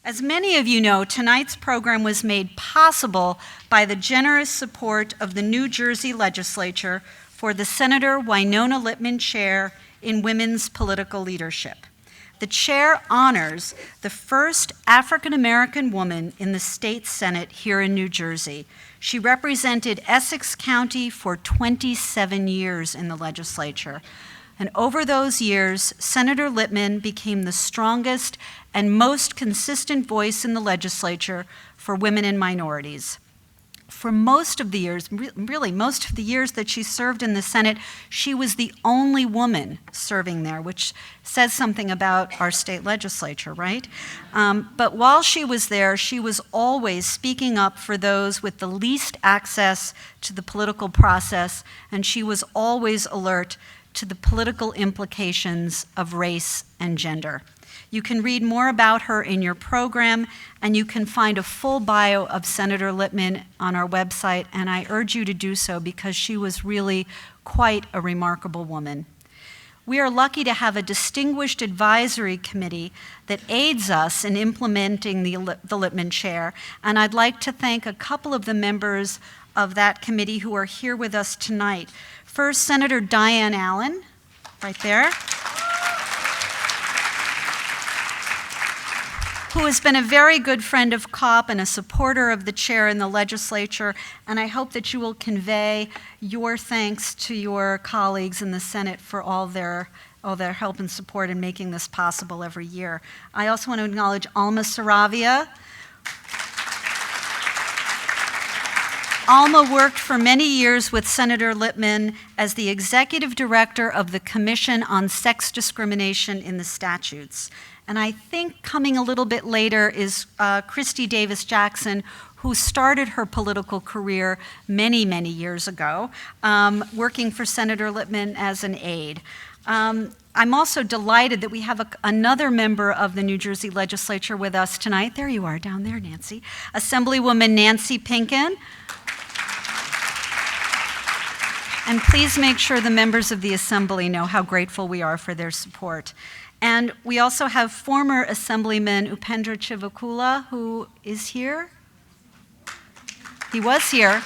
As many of you know, tonight's program was made possible by the generous support of the New Jersey legislature for the Senator Wynona Lipman Chair in Women's Political Leadership. The chair honors the first African-American woman in the state Senate here in New Jersey. She represented Essex County for 27 years in the legislature. And over those years, Senator Lipman became the strongest and most consistent voice in the legislature for women and minorities. For most of the years, really most of the years that she served in the Senate, she was the only woman serving there, which says something about our state legislature, right? But while she was there, she was always speaking up for those with the least access to the political process, and she was always alert to the political implications of race and gender. You can read more about her in your program, and you can find a full bio of Senator Lipman on our website, and I urge you to do so because she was really quite a remarkable woman. We are lucky to have a distinguished advisory committee that aids us in implementing the Lipman Chair, and I'd like to thank a couple of the members of that committee who are here with us tonight. First, Senator Diane Allen, right there, who has been a very good friend of COP and a supporter of the chair in the legislature, and I hope that you will convey your thanks to your colleagues in the Senate for all their help and support in making this possible every year. I also want to acknowledge Alma Saravia. Alma worked for many years with Senator Lipman as the executive director of the Commission on Sex Discrimination in the Statutes. And I think coming a little bit later is Christy Davis Jackson, who started her political career many, many years ago, working for Senator Lipman as an aide. I'm also delighted that we have another member of the New Jersey legislature with us tonight. There you are, down there, Nancy. Assemblywoman Nancy Pinkin. And please make sure the members of the Assembly know how grateful we are for their support. And we also have former Assemblyman Upendra Chivukula, who is here. He was here.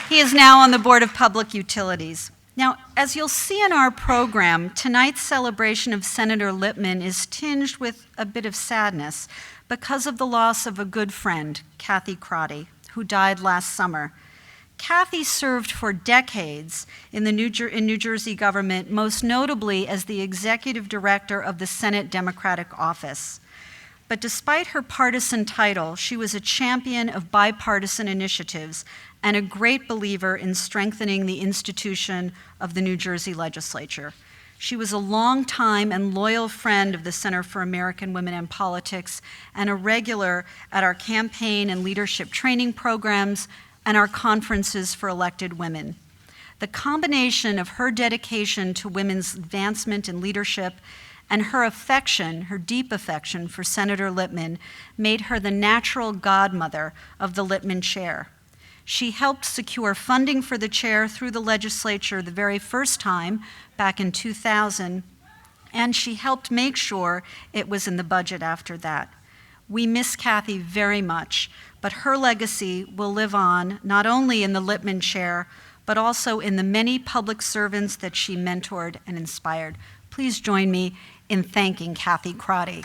He is now on the Board of Public Utilities. Now, as you'll see in our program, tonight's celebration of Senator Lipman is tinged with a bit of sadness because of the loss of a good friend, Kathy Crotty, who died last summer. Kathy served for decades in the New Jersey government, most notably as the executive director of the Senate Democratic Office. But despite her partisan title, she was a champion of bipartisan initiatives and a great believer in strengthening the institution of the New Jersey legislature. She was a longtime and loyal friend of the Center for American Women in Politics and a regular at our campaign and leadership training programs and our conferences for elected women. The combination of her dedication to women's advancement and leadership and her affection, her deep affection for Senator Lipman, made her the natural godmother of the Lipman Chair. She helped secure funding for the chair through the legislature the very first time, back in 2000, and she helped make sure it was in the budget after that. We miss Kathy very much, but her legacy will live on not only in the Lipman Chair, but also in the many public servants that she mentored and inspired. Please join me in thanking Kathy Crotty.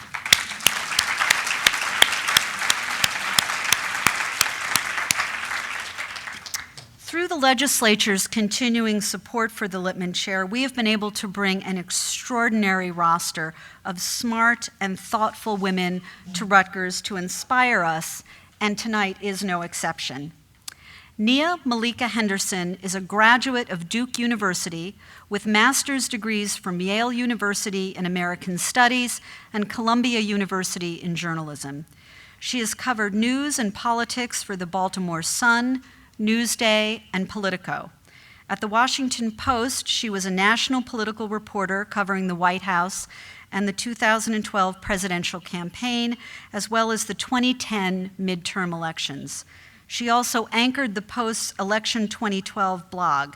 Through the legislature's continuing support for the Lipman Chair, we have been able to bring an extraordinary roster of smart and thoughtful women to Rutgers to inspire us, and tonight is no exception. Nia-Malika Henderson is a graduate of Duke University with master's degrees from Yale University in American Studies and Columbia University in journalism. She has covered news and politics for the Baltimore Sun, Newsday, and Politico. At the Washington Post, she was a national political reporter covering the White House and the 2012 presidential campaign, as well as the 2010 midterm elections. She also anchored the Post's Election 2012 blog.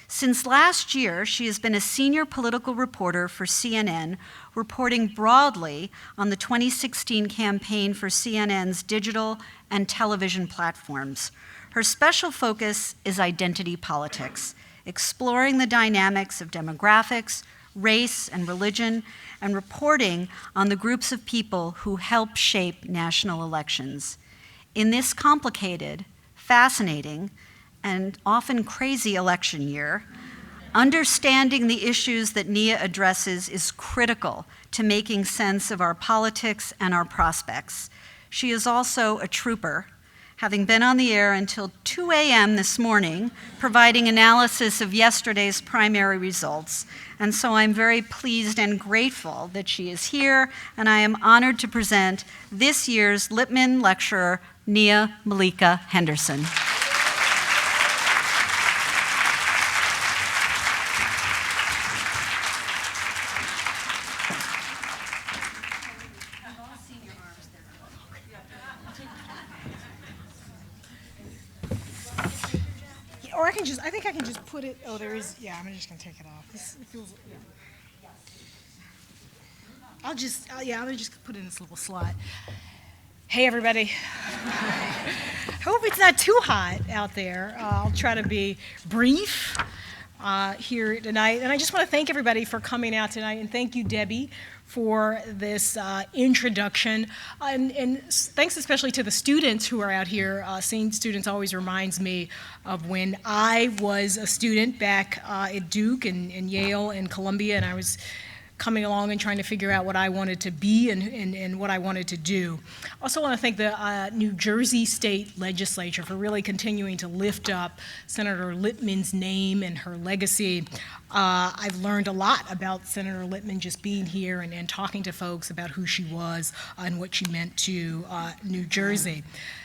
Since last year, she has been a senior political reporter for CNN, reporting broadly on the 2016 campaign for CNN's digital and television platforms. Her special focus is identity politics, exploring the dynamics of demographics, race, and religion, and reporting on the groups of people who help shape national elections. In this complicated, fascinating, and often crazy election year, understanding the issues that Nia addresses is critical to making sense of our politics and our prospects. She is also a trooper, having been on the air until 2 a.m. this morning, providing analysis of yesterday's primary results. And so I'm very pleased and grateful that she is here, and I am honored to present this year's Lipman Lecturer, Nia-Malika Henderson. Or I think I can just put it, oh, there is, yeah, I'm just gonna take it off. It feels, yeah. I'll just put it in this little slot. Hey, everybody. Hope it's not too hot out there. I'll try to be brief here tonight. And I just want to thank everybody for coming out tonight, and thank you, Debbie, for this introduction. And thanks especially to the students who are out here. Seeing students always reminds me of when I was a student back at Duke and Yale and Columbia, and I was coming along and trying to figure out what I wanted to be and what I wanted to do. I also want to thank the New Jersey State Legislature for really continuing to lift up Senator Lipman's name and her legacy. I've learned a lot about Senator Lipman just being here and talking to folks about who she was and what she meant to New Jersey.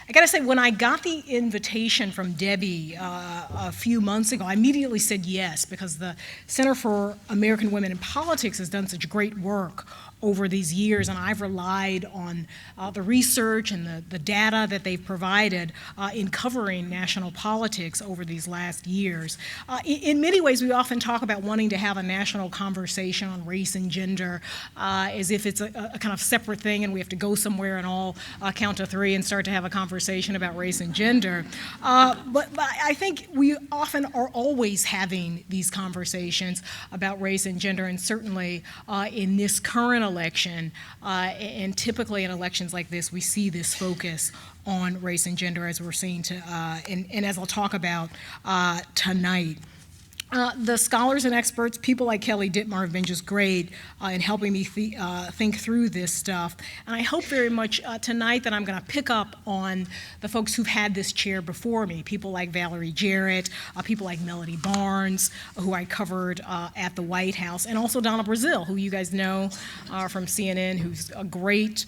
I gotta say, when I got the invitation from Debbie a few months ago, I immediately said yes, because the Center for American Women in Politics has done such great work over these years, and I've relied on the research and the data that they've provided in covering national politics over these last years. In many ways, we often talk about wanting to have a national conversation on race and gender as if it's a kind of separate thing and we have to go somewhere and all count to three and start to have a conversation about race and gender. But I think we often are always having these conversations about race and gender, and certainly in this current election, and typically in elections like this, we see this focus on race and gender, as we're seeing and as I'll talk about tonight. The scholars and experts, people like Kelly Dittmar, have been just great in helping me think through this stuff. And I hope very much tonight that I'm going to pick up on the folks who've had this chair before me, people like Valerie Jarrett, people like Melody Barnes, who I covered at the White House, and also Donna Brazil, who you guys know from CNN, who's a great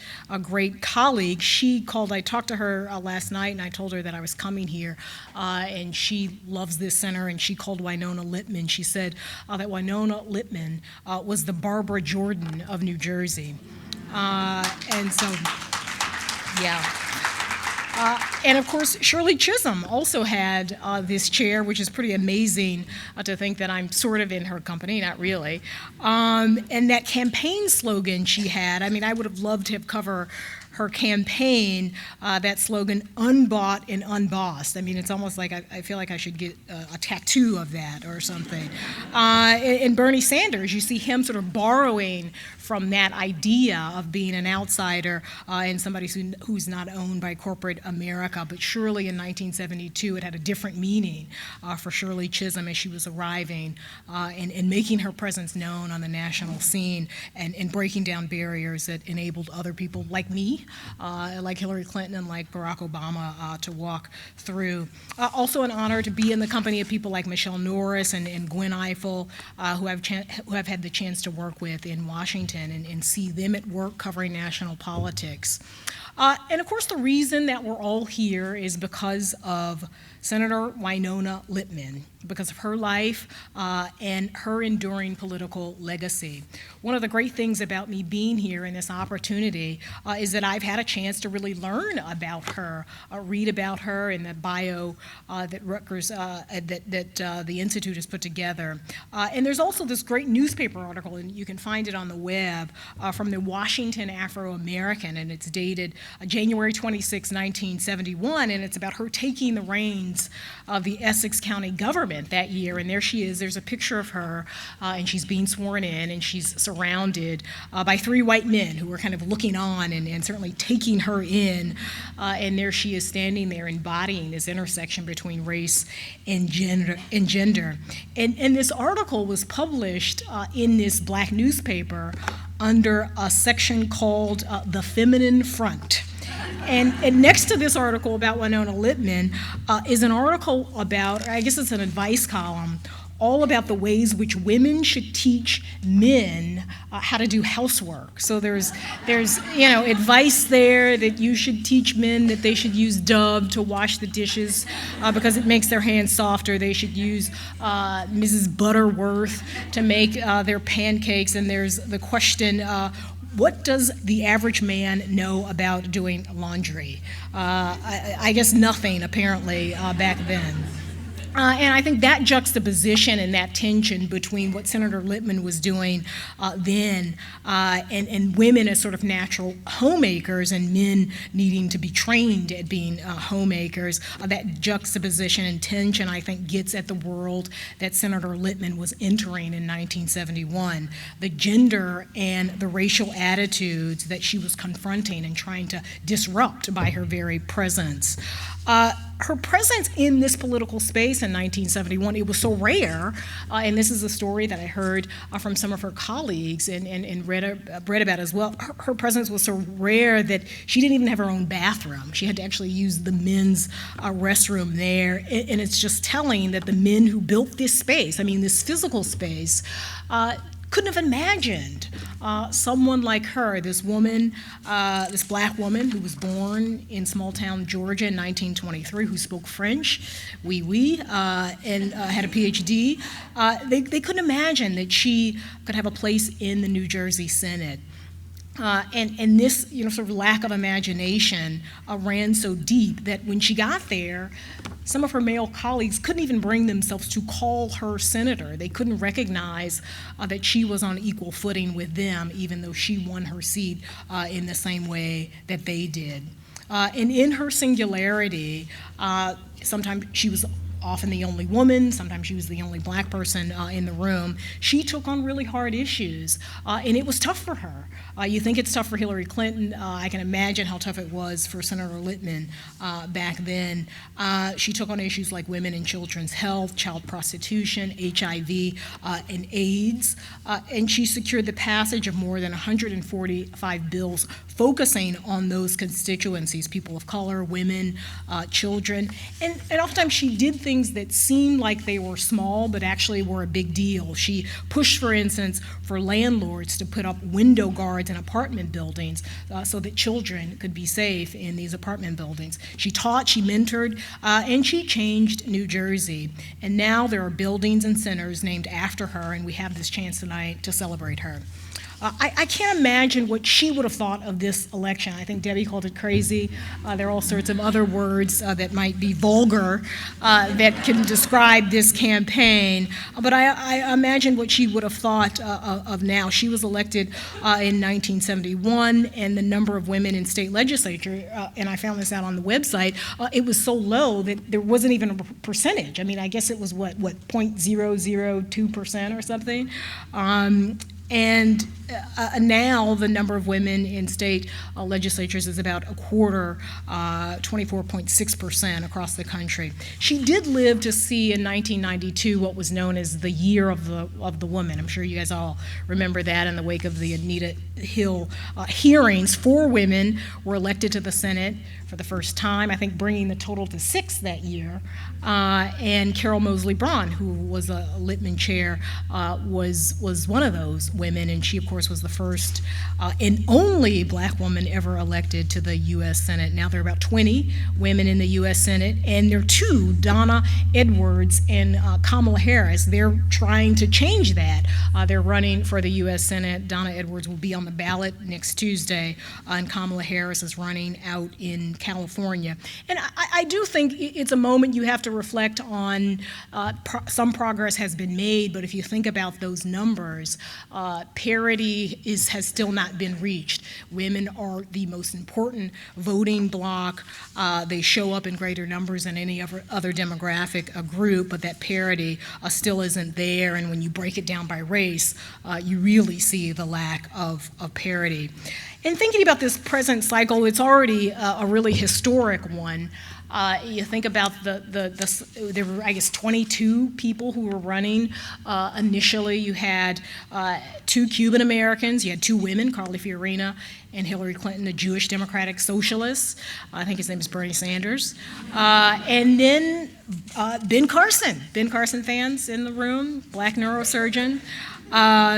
colleague. She called, I talked to her last night, and I told her that I was coming here, and she loves this center, and she called Wynona Lipman. She said that Wynona Lipman was the Barbara Jordan of New Jersey. And so, yeah. And of course, Shirley Chisholm also had this chair, which is pretty amazing to think that I'm sort of in her company, not really. And that campaign slogan she had, I mean, I would have loved to have covered her campaign, that slogan, unbought and unbossed. I mean, it's almost like I feel like I should get a tattoo of that or something. And Bernie Sanders, you see him sort of borrowing from that idea of being an outsider and somebody who's not owned by corporate America. But surely in 1972, it had a different meaning for Shirley Chisholm as she was arriving and making her presence known on the national scene and breaking down barriers that enabled other people like me, like Hillary Clinton and like Barack Obama to walk through. Also an honor to be in the company of people like Michelle Norris and Gwen Ifill, who I've had the chance to work with in Washington and see them at work covering national politics. And of course, the reason that we're all here is because of Senator Wynona Lipman, because of her life and her enduring political legacy. One of the great things about me being here in this opportunity is that I've had a chance to really learn about her, read about her in the bio that Rutgers, that the Institute has put together. And there's also this great newspaper article, and you can find it on the web, from the Washington Afro-American, and it's dated January 26, 1971, and it's about her taking the reins of the Essex County government that year. And there she is, there's a picture of her, and she's being sworn in, and she's surrounded by 3 white men who are kind of looking on and certainly taking her in. And there she is standing there embodying this intersection between race and gender. And this article was published in this black newspaper under a section called The Feminine Front. And next to this article about Wynona Lipman is an article about, I guess it's an advice column, all about the ways which women should teach men how to do housework. So there's advice there that you should teach men that they should use Dove to wash the dishes because it makes their hands softer. They should use Mrs. Butterworth to make their pancakes. And there's the question, what does the average man know about doing laundry? I guess nothing, apparently, back then. And I think that juxtaposition and that tension between what Senator Lipman was doing then and women as sort of natural homemakers and men needing to be trained at being homemakers, that juxtaposition and tension, I think, gets at the world that Senator Lipman was entering in 1971, the gender and the racial attitudes that she was confronting and trying to disrupt by her very presence. Her presence in this political space in 1971, it was so rare, and this is a story that I heard from some of her colleagues and read about as well. Her presence was so rare that she didn't even have her own bathroom. She had to actually use the men's restroom there, and it's just telling that the men who built this space, this physical space, couldn't have imagined someone like her, this woman, this black woman who was born in small town Georgia in 1923, who spoke French, and had a PhD. They couldn't imagine that she could have a place in the New Jersey Senate. And this, sort of lack of imagination ran so deep that when she got there, some of her male colleagues couldn't even bring themselves to call her senator. They couldn't recognize that she was on equal footing with them, even though she won her seat in the same way that they did. And in her singularity, sometimes she was often the only woman, sometimes she was the only black person in the room. She took on really hard issues, and it was tough for her. You think it's tough for Hillary Clinton. I can imagine how tough it was for Senator Lipman back then. She took on issues like women and children's health, child prostitution, HIV, and AIDS, and she secured the passage of more than 145 bills focusing on those constituencies, people of color, women, children, and oftentimes she did things that seemed like they were small but actually were a big deal. She pushed, for instance, for landlords to put up window guards in apartment buildings so that children could be safe in these apartment buildings. She taught, she mentored, and she changed New Jersey. And now there are buildings and centers named after her, and we have this chance tonight to celebrate her. I can't imagine what she would have thought of this election. I think Debbie called it crazy. There are all sorts of other words that might be vulgar that can describe this campaign. But I imagine what she would have thought of now. She was elected in 1971, and the number of women in state legislature, and I found this out on the website, it was so low that there wasn't even a percentage. I guess it was what 0.002% or something. And now the number of women in state legislatures is about a quarter, 24.6% across the country. She did live to see in 1992 what was known as the Year of the Woman. I'm sure you guys all remember that in the wake of the Anita Hill hearings. 4 women were elected to the Senate for the first time, I think bringing the total to 6 that year. And Carol Moseley Braun, who was a Lipman chair, was one of those women. women, and she, of course, was the first and only black woman ever elected to the U.S. Senate. Now there are about 20 women in the U.S. Senate, and there are two, Donna Edwards and Kamala Harris. They're trying to change that. They're running for the U.S. Senate. Donna Edwards will be on the ballot next Tuesday, and Kamala Harris is running out in California. And I do think it's a moment you have to reflect on. Some progress has been made, but if you think about those numbers, parity has still not been reached. Women are the most important voting bloc. They show up in greater numbers than any other demographic group, but that parity still isn't there. And when you break it down by race, you really see the lack of parity. And thinking about this present cycle, it's already a really historic one. You think about there were, I guess, 22 people who were running initially. You had 2 Cuban Americans, you had 2 women, Carly Fiorina and Hillary Clinton, a Jewish Democratic Socialist. I think his name is Bernie Sanders. And then Ben Carson. Ben Carson fans in the room, black neurosurgeon,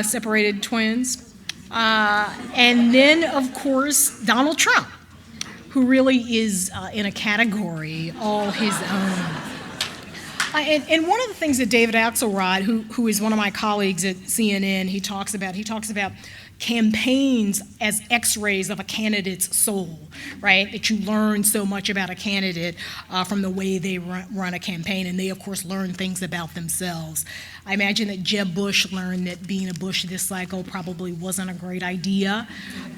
separated twins. And then, of course, Donald Trump, who really is in a category all his own. And one of the things that David Axelrod, who is one of my colleagues at CNN, he talks about campaigns as x-rays of a candidate's soul, right? That you learn so much about a candidate from the way they run a campaign, and they, of course, learn things about themselves. I imagine that Jeb Bush learned that being a Bush this cycle probably wasn't a great idea.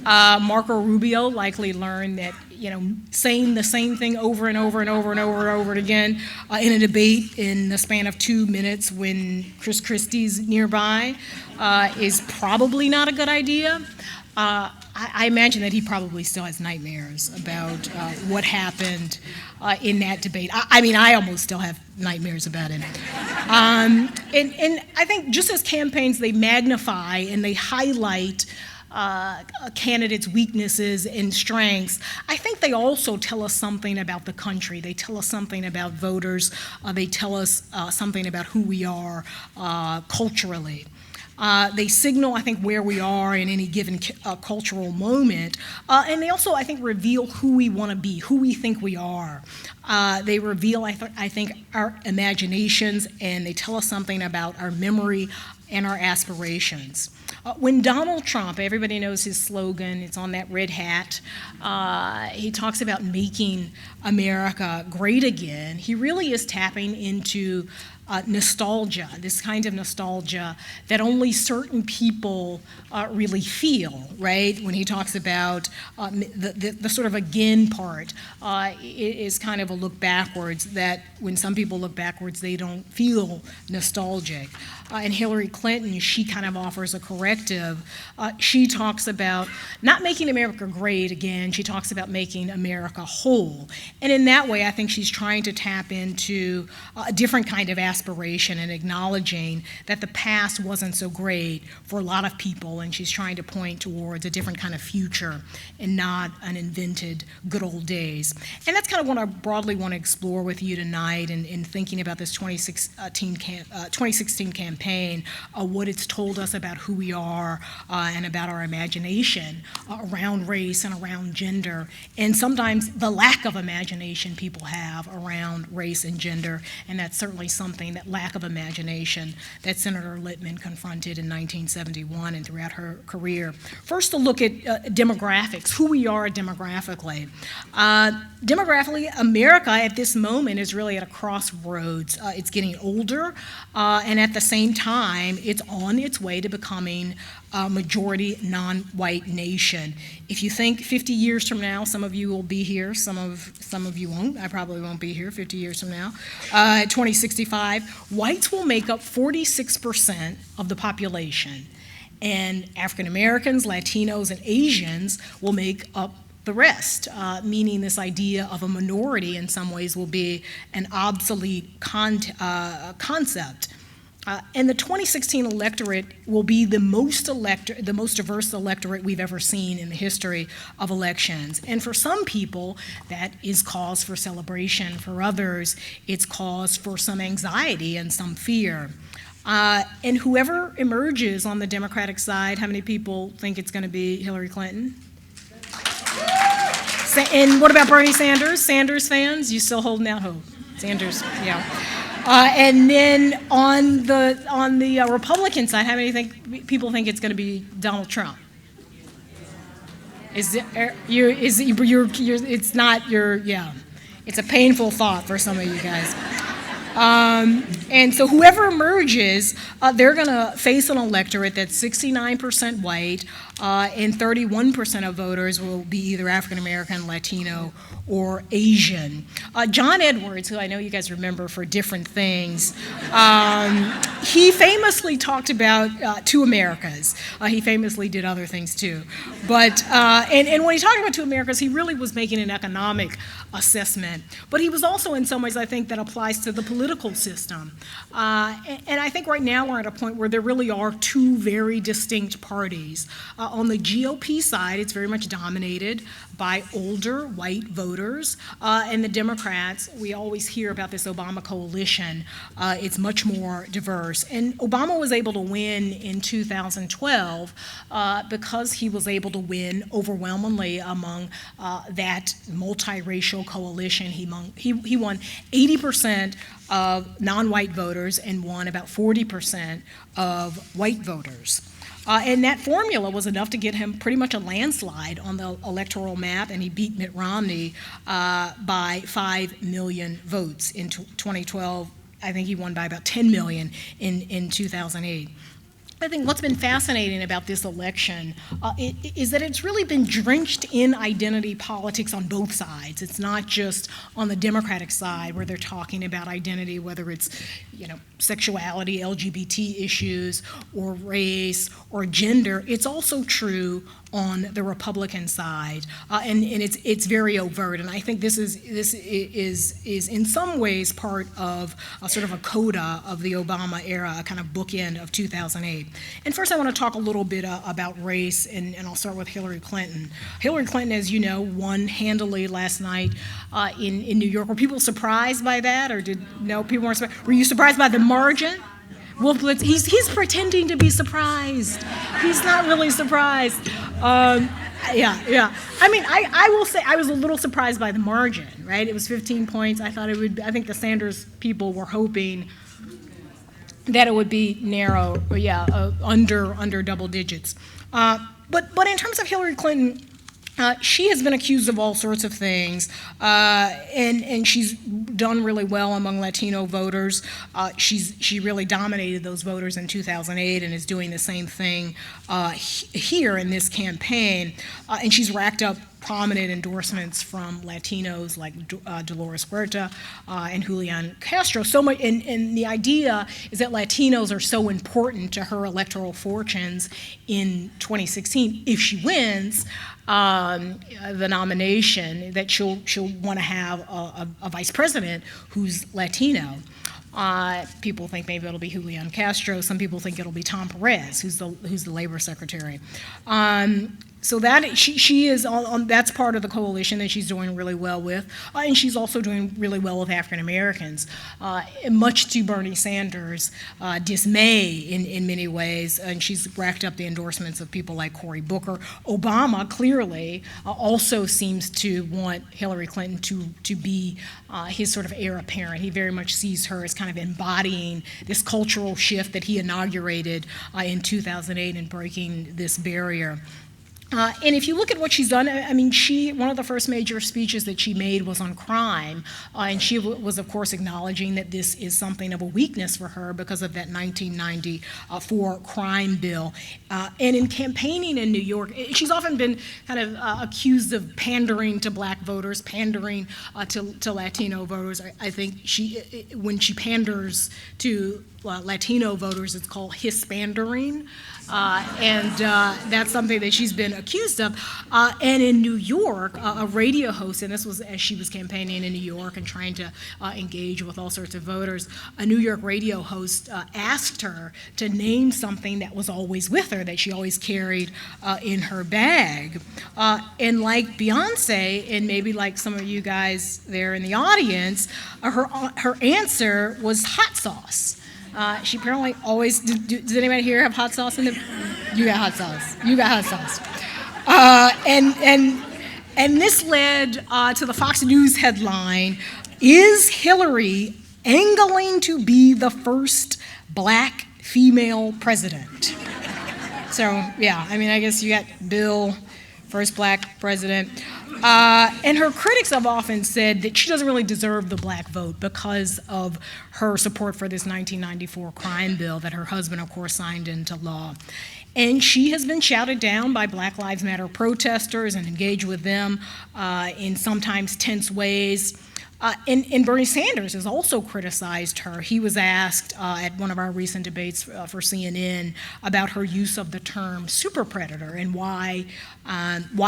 Marco Rubio likely learned that, saying the same thing over and over and over and over and over again in a debate in the span of 2 minutes when Chris Christie's nearby is probably not a good idea. I imagine that he probably still has nightmares about what happened in that debate. I almost still have nightmares about it. And I think just as campaigns, they magnify and they highlight candidates' weaknesses and strengths, I think they also tell us something about the country. They tell us something about voters. They tell us something about who we are culturally. They signal, I think, where we are in any given cultural moment, and they also, I think, reveal who we want to be, who we think we are. They reveal, I think, our imaginations, and they tell us something about our memory and our aspirations. When Donald Trump, everybody knows his slogan, it's on that red hat, he talks about making America great again. He really is tapping into nostalgia, this kind of nostalgia that only certain people really feel, right? When he talks about the sort of again part, it is kind of a look backwards, that when some people look backwards, they don't feel nostalgic. And Hillary Clinton, she kind of offers a corrective. She talks about not making America great again, she talks about making America whole. And in that way, I think she's trying to tap into a different kind of aspiration and acknowledging that the past wasn't so great for a lot of people, and she's trying to point towards a different kind of future and not an invented good old days. And that's kind of what I broadly want to explore with you tonight in thinking about this 2016 campaign, what it's told us about who we are and about our imagination around race and around gender, and sometimes the lack of imagination people have around race and gender, and that's certainly something, that lack of imagination, that Senator Lipman confronted in 1971 and throughout her career. First, to look at demographics, who we are demographically. Demographically, America at this moment is really at a crossroads. It's getting older, and at the same time, it's on its way to becoming a majority non-white nation. If you think 50 years from now, some of you will be here, some of you won't. I probably won't be here 50 years from now. 2065, whites will make up 46% of the population, and African Americans, Latinos, and Asians will make up the rest, meaning this idea of a minority in some ways will be an obsolete concept. And the 2016 electorate will be the most diverse electorate we've ever seen in the history of elections. And for some people, that is cause for celebration. For others, it's cause for some anxiety and some fear. And whoever emerges on the Democratic side, how many people think it's going to be Hillary Clinton? And what about Bernie Sanders? Sanders fans, you still holding out hope? Sanders, yeah. And then on the Republican side, how many people think it's going to be Donald Trump? It's a painful thought for some of you guys. And so whoever emerges, they're going to face an electorate that's 69% white, and 31% of voters will be either African American, Latino, or Asian. John Edwards, who I know you guys remember for different things, he famously talked about two Americas. He famously did other things too. But, and when he talked about two Americas, he really was making an economic assessment. But he was also, in some ways, I think that applies to the political system. And I think right now we're at a point where there really are two very distinct parties. On the GOP side, it's very much dominated by older white voters, and the Democrats, we always hear about this Obama coalition. It's much more diverse. And Obama was able to win in 2012 because he was able to win overwhelmingly among that multiracial coalition. He won 80% of non-white voters and won about 40% of white voters. And that formula was enough to get him pretty much a landslide on the electoral map, and he beat Mitt Romney by 5 million votes in 2012. I think he won by about 10 million in 2008. I think what's been fascinating about this election is that it's really been drenched in identity politics on both sides. It's not just on the Democratic side where they're talking about identity, whether it's sexuality, LGBT issues, or race, or gender. It's also true on the Republican side, and it's very overt. And I think this is in some ways part of a sort of a coda of the Obama era, a kind of bookend of 2008. And first, I want to talk a little bit about race, and I'll start with Hillary Clinton. Hillary Clinton, as you know, won handily last night in New York. Were people surprised by that, or people weren't surprised? Were you surprised by the margin? Wolf Blitz, he's pretending to be surprised. He's not really surprised. Yeah. I mean, I will say I was a little surprised by the margin, right? It was 15 points. I think the Sanders people were hoping that it would be narrow, under double digits. But in terms of Hillary Clinton, she has been accused of all sorts of things, and she's done really well among Latino voters. She really dominated those voters in 2008 and is doing the same thing here in this campaign. And she's racked up prominent endorsements from Latinos like Dolores Huerta and Julian Castro. So much, and the idea is that Latinos are so important to her electoral fortunes in 2016 if she wins the nomination, that she'll want to have a vice president who's Latino. People think maybe it'll be Julian Castro. Some people think it'll be Tom Perez, who's the labor secretary. So that she is on. That's part of the coalition that she's doing really well with, and she's also doing really well with African Americans, much to Bernie Sanders' dismay in many ways. And she's racked up the endorsements of people like Cory Booker. Obama clearly also seems to want Hillary Clinton to be his sort of heir apparent. He very much sees her as kind of embodying this cultural shift that he inaugurated in 2008 and breaking this barrier. And if you look at what she's done, I mean, one of the first major speeches that she made was on crime, and she was, of course, acknowledging that this is something of a weakness for her because of that 1994 crime bill. And in campaigning in New York, she's often been kind of accused of pandering to black voters, pandering to Latino voters. I think when she panders to Latino voters, it's called hispandering. And that's something that she's been accused of. And in New York, a radio host, and this was as she was campaigning in New York and trying to engage with all sorts of voters, a New York radio host asked her to name something that was always with her, that she always carried in her bag. And like Beyonce, and maybe like some of you guys there in the audience, her answer was hot sauce. She apparently always, does anybody here have hot sauce in them? You got hot sauce. You got hot sauce. And this led to the Fox News headline, "Is Hillary angling to be the first black female president?" So, yeah, I mean, I guess you got Bill, first black president. And her critics have often said that she doesn't really deserve the black vote because of her support for this 1994 crime bill that her husband, of course, signed into law. And she has been shouted down by Black Lives Matter protesters and engaged with them in sometimes tense ways. And Bernie Sanders has also criticized her. He was asked at one of our recent debates for CNN about her use of the term super predator and why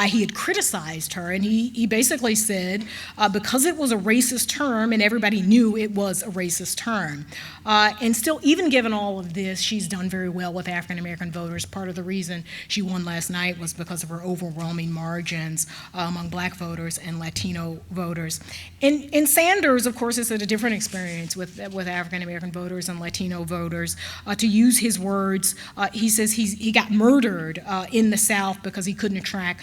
he had criticized her. And he basically said because it was a racist term and everybody knew it was a racist term. And still, even given all of this, she's done very well with African American voters. Part of the reason she won last night was because of her overwhelming margins among black voters and Latino voters. And Sanders, of course, has had a different experience with African American voters and Latino voters. To use his words, he says he got murdered in the South because he couldn't attract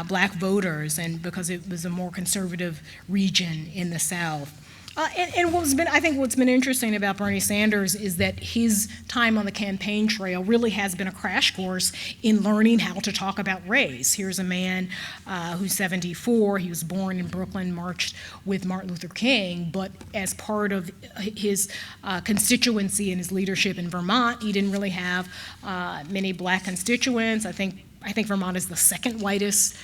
black voters and because it was a more conservative region in the South. And what's been interesting about Bernie Sanders is that his time on the campaign trail really has been a crash course in learning how to talk about race. Here's a man who's 74. He was born in Brooklyn, marched with Martin Luther King, but as part of his constituency and his leadership in Vermont, he didn't really have many black constituents. I think Vermont is the second whitest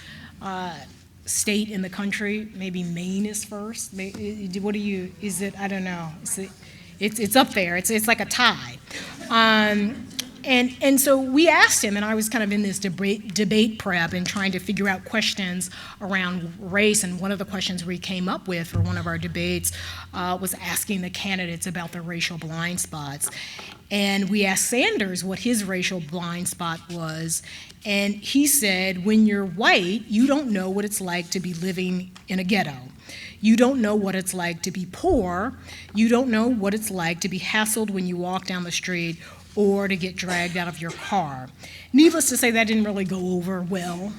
state in the country. Maybe Maine is first. Is it, I don't know. It's up there. It's like a tie. And so we asked him, and I was kind of in this debate prep and trying to figure out questions around race, and one of the questions we came up with for one of our debates was asking the candidates about their racial blind spots. And we asked Sanders what his racial blind spot was, and he said, when you're white, you don't know what it's like to be living in a ghetto. You don't know what it's like to be poor. You don't know what it's like to be hassled when you walk down the street or to get dragged out of your car. Needless to say, that didn't really go over well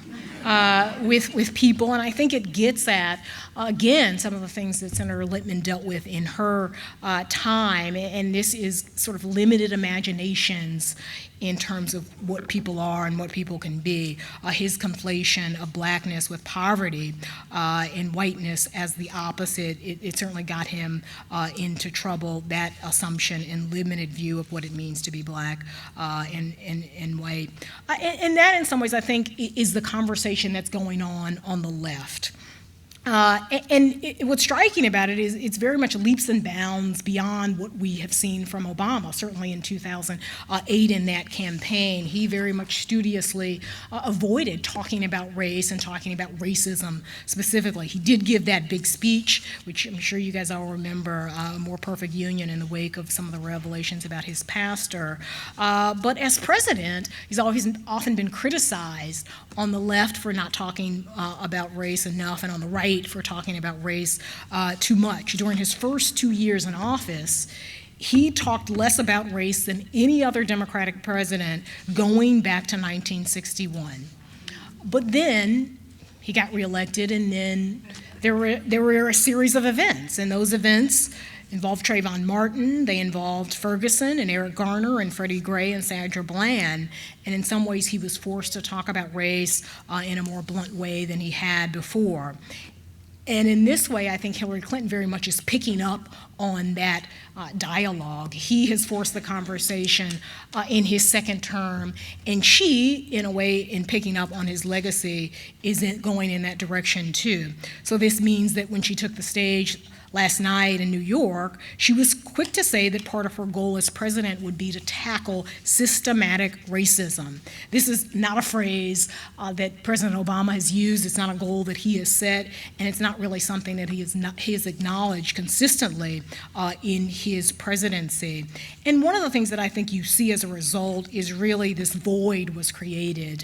with people, and I think it gets at, again, some of the things that Senator Lipman dealt with in her time, and this is sort of limited imaginations in terms of what people are and what people can be. His conflation of blackness with poverty and whiteness as the opposite, it certainly got him into trouble, that assumption and limited view of what it means to be black and white. And that, in some ways, I think, is the conversation that's going on the left. What's striking about it is it's very much leaps and bounds beyond what we have seen from Obama, certainly in 2008 in that campaign. He very much studiously avoided talking about race and talking about racism specifically. He did give that big speech, which I'm sure you guys all remember, More Perfect Union, in the wake of some of the revelations about his pastor. But as president, he's often been criticized on the left for not talking about race enough, and on the right for talking about race too much. During his first 2 years in office, he talked less about race than any other Democratic president going back to 1961. But then he got reelected, and then there were a series of events, and those events involved Trayvon Martin, they involved Ferguson and Eric Garner and Freddie Gray and Sandra Bland, and in some ways he was forced to talk about race in a more blunt way than he had before. And in this way, I think Hillary Clinton very much is picking up on that dialogue. He has forced the conversation in his second term, and she, in a way, in picking up on his legacy, isn't going in that direction too. So this means that when she took the stage last night in New York, she was quick to say that part of her goal as president would be to tackle systematic racism. This is not a phrase that President Obama has used. It's not a goal that he has set, and it's not really something that he has acknowledged consistently in his presidency. And one of the things that I think you see as a result is really this void was created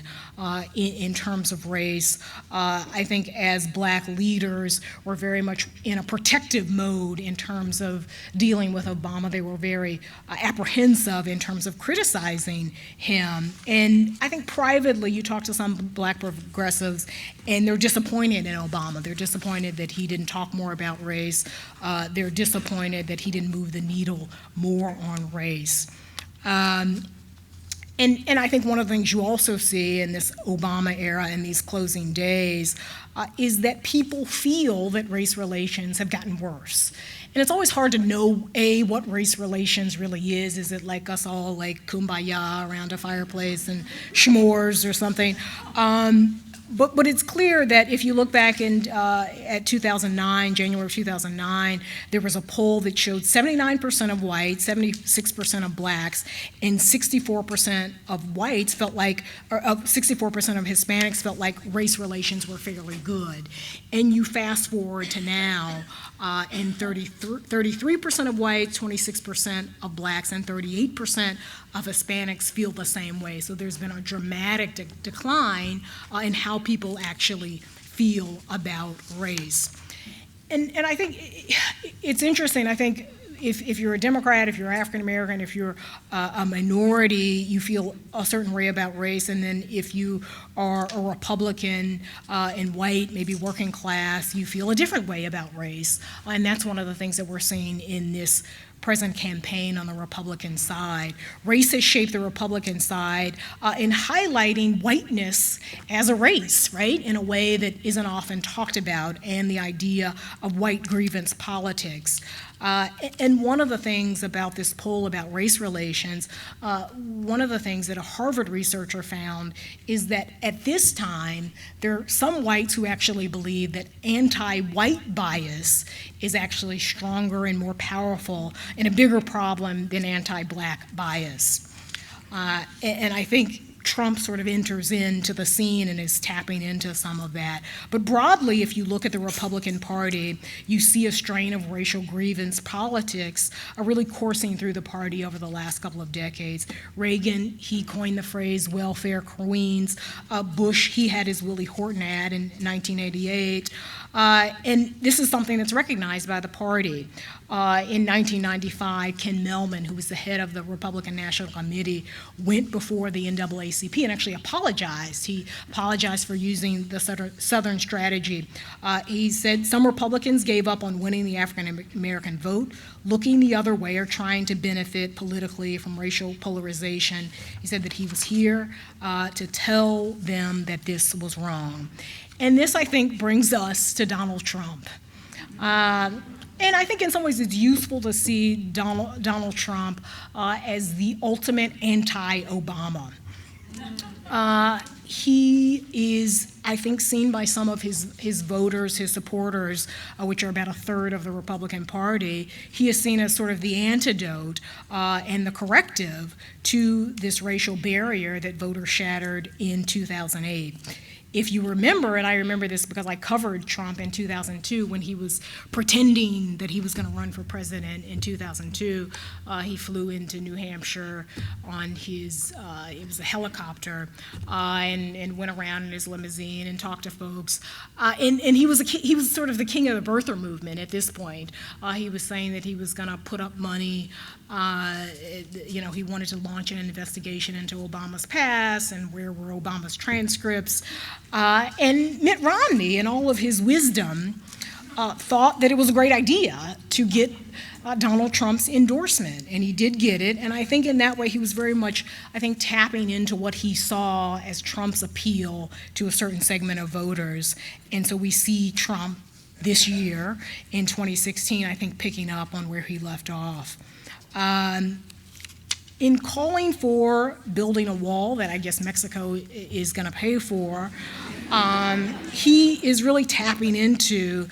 in terms of race. I think as black leaders, we're very much in a protective defensive mode in terms of dealing with Obama. They were very apprehensive in terms of criticizing him. And I think privately, you talk to some black progressives, and they're disappointed in Obama. They're disappointed that he didn't talk more about race. They're disappointed that he didn't move the needle more on race. And I think one of the things you also see in this Obama era and these closing days is that people feel that race relations have gotten worse. And it's always hard to know, A, what race relations really is. Is it like us all like kumbaya around a fireplace and s'mores or something? But it's clear that if you look back at 2009, January of 2009, there was a poll that showed 79% of whites, 76% of blacks, and 64% of whites felt like, or 64% of Hispanics felt like race relations were fairly good. And you fast forward to now, and 33% of whites, 26% of blacks, and 38% of Hispanics feel the same way. So there's been a dramatic decline in how people actually feel about race. And I think it's interesting. I think if you're a Democrat, if you're African American, if you're a minority, you feel a certain way about race. And then if you are a Republican and white, maybe working class, you feel a different way about race. And that's one of the things that we're seeing in this present campaign on the Republican side. Race has shaped the Republican side in highlighting whiteness as a race, right, in a way that isn't often talked about, and the idea of white grievance politics. And one of the things about this poll about race relations, one of the things that a Harvard researcher found is that at this time, there are some whites who actually believe that anti-white bias is actually stronger and more powerful and a bigger problem than anti-black bias. And I think Trump sort of enters into the scene and is tapping into some of that. But broadly, if you look at the Republican Party, you see a strain of racial grievance politics really coursing through the party over the last couple of decades. Reagan, he coined the phrase welfare queens. Bush, he had his Willie Horton ad in 1988. And this is something that's recognized by the party. In 1995, Ken Mehlman, who was the head of the Republican National Committee, went before the NAACP and actually apologized. He apologized for using the Southern strategy. He said some Republicans gave up on winning the African American vote, looking the other way or trying to benefit politically from racial polarization. He said that he was here to tell them that this was wrong. And this, I think, brings us to Donald Trump. And I think in some ways it's useful to see Donald Trump as the ultimate anti-Obama. He is, I think, seen by some of his voters, his supporters, which are about a third of the Republican Party, he is seen as sort of the antidote and the corrective to this racial barrier that voters shattered in 2008. If you remember, and I remember this because I covered Trump in 2002 when he was pretending that he was going to run for president in 2002, he flew into New Hampshire on his, it was a helicopter, and went around in his limousine and talked to folks. And he was sort of the king of the birther movement at this point. He was saying that he was going to put up money. He wanted to launch an investigation into Obama's past and where were Obama's transcripts. And Mitt Romney, in all of his wisdom, thought that it was a great idea to get Donald Trump's endorsement, and he did get it. And I think in that way he was very much, tapping into what he saw as Trump's appeal to a certain segment of voters. And so we see Trump this year in 2016, I think, picking up on where he left off. In calling for building a wall that I guess Mexico is going to pay for, he is really tapping into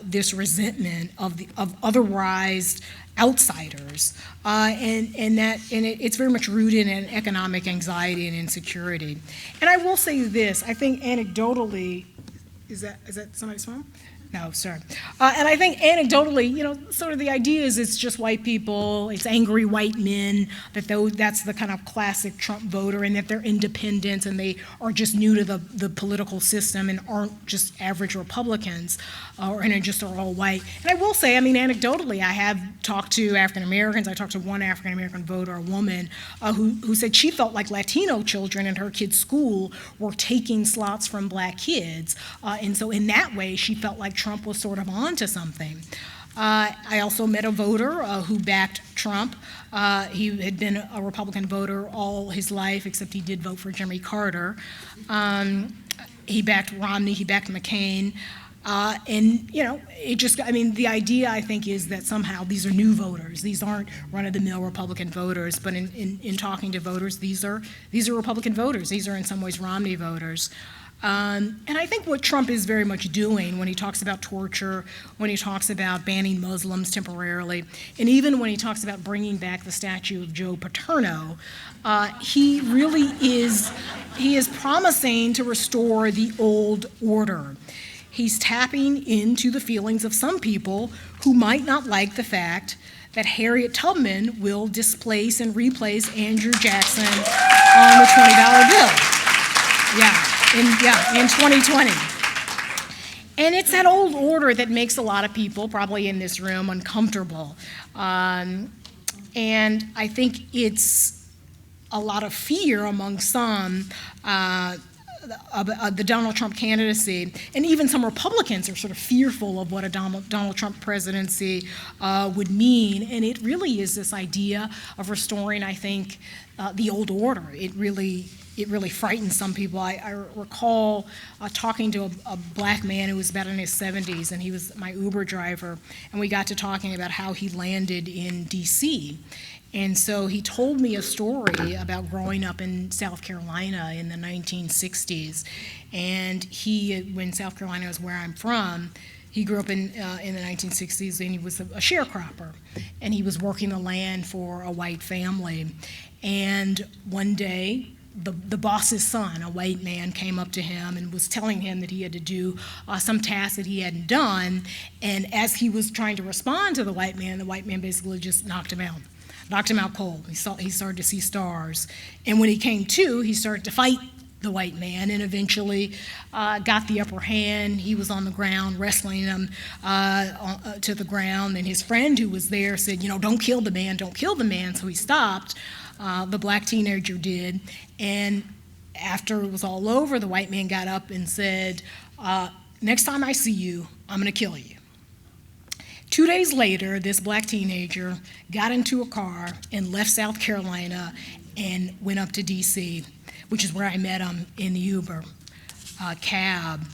this resentment of otherized outsiders, and it's very much rooted in economic anxiety and insecurity. And I will say this: I think anecdotally, is that somebody's phone? No, sorry. And I think anecdotally, sort of the idea is it's just white people, it's angry white men, that's the kind of classic Trump voter, and that they're independents and they are just new to the political system and aren't just average Republicans, and just are all white. And I will say, anecdotally, I have talked to African Americans. I talked to one African American voter, a woman, who said she felt like Latino children in her kids' school were taking slots from black kids. And so in that way, she felt like Trump was sort of onto something. I also met a voter who backed Trump. He had been a Republican voter all his life, except he did vote for Jimmy Carter. He backed Romney, he backed McCain. The idea, I think, is that somehow these are new voters. These aren't run-of-the-mill Republican voters, but in talking to voters, these are Republican voters. These are in some ways Romney voters. And I think what Trump is very much doing when he talks about torture, when he talks about banning Muslims temporarily, and even when he talks about bringing back the statue of Joe Paterno, he is promising to restore the old order. He's tapping into the feelings of some people who might not like the fact that Harriet Tubman will displace and replace Andrew Jackson on the $20 bill. In 2020. And it's that old order that makes a lot of people, probably in this room, uncomfortable. And I think it's a lot of fear among some of the Donald Trump candidacy, and even some Republicans are sort of fearful of what a Donald Trump presidency would mean, and it really is this idea of restoring, I think, the old order. It really frightens some people. I recall talking to a black man who was about in his 70s, and he was my Uber driver, and we got to talking about how he landed in D.C., and so he told me a story about growing up in South Carolina in the 1960s. And when South Carolina was where I'm from, he grew up in the 1960s, and he was a sharecropper. And he was working the land for a white family. And one day, the boss's son, a white man, came up to him and was telling him that he had to do some task that he hadn't done. And as he was trying to respond to the white man basically just knocked him out cold. He started to see stars. And when he came to, he started to fight the white man and eventually got the upper hand. He was on the ground, wrestling him to the ground. And his friend who was there said, don't kill the man, don't kill the man. So he stopped. The black teenager did. And after it was all over, the white man got up and said, next time I see you, I'm going to kill you. 2 days later, this black teenager got into a car and left South Carolina and went up to D.C., which is where I met him in the Uber cab.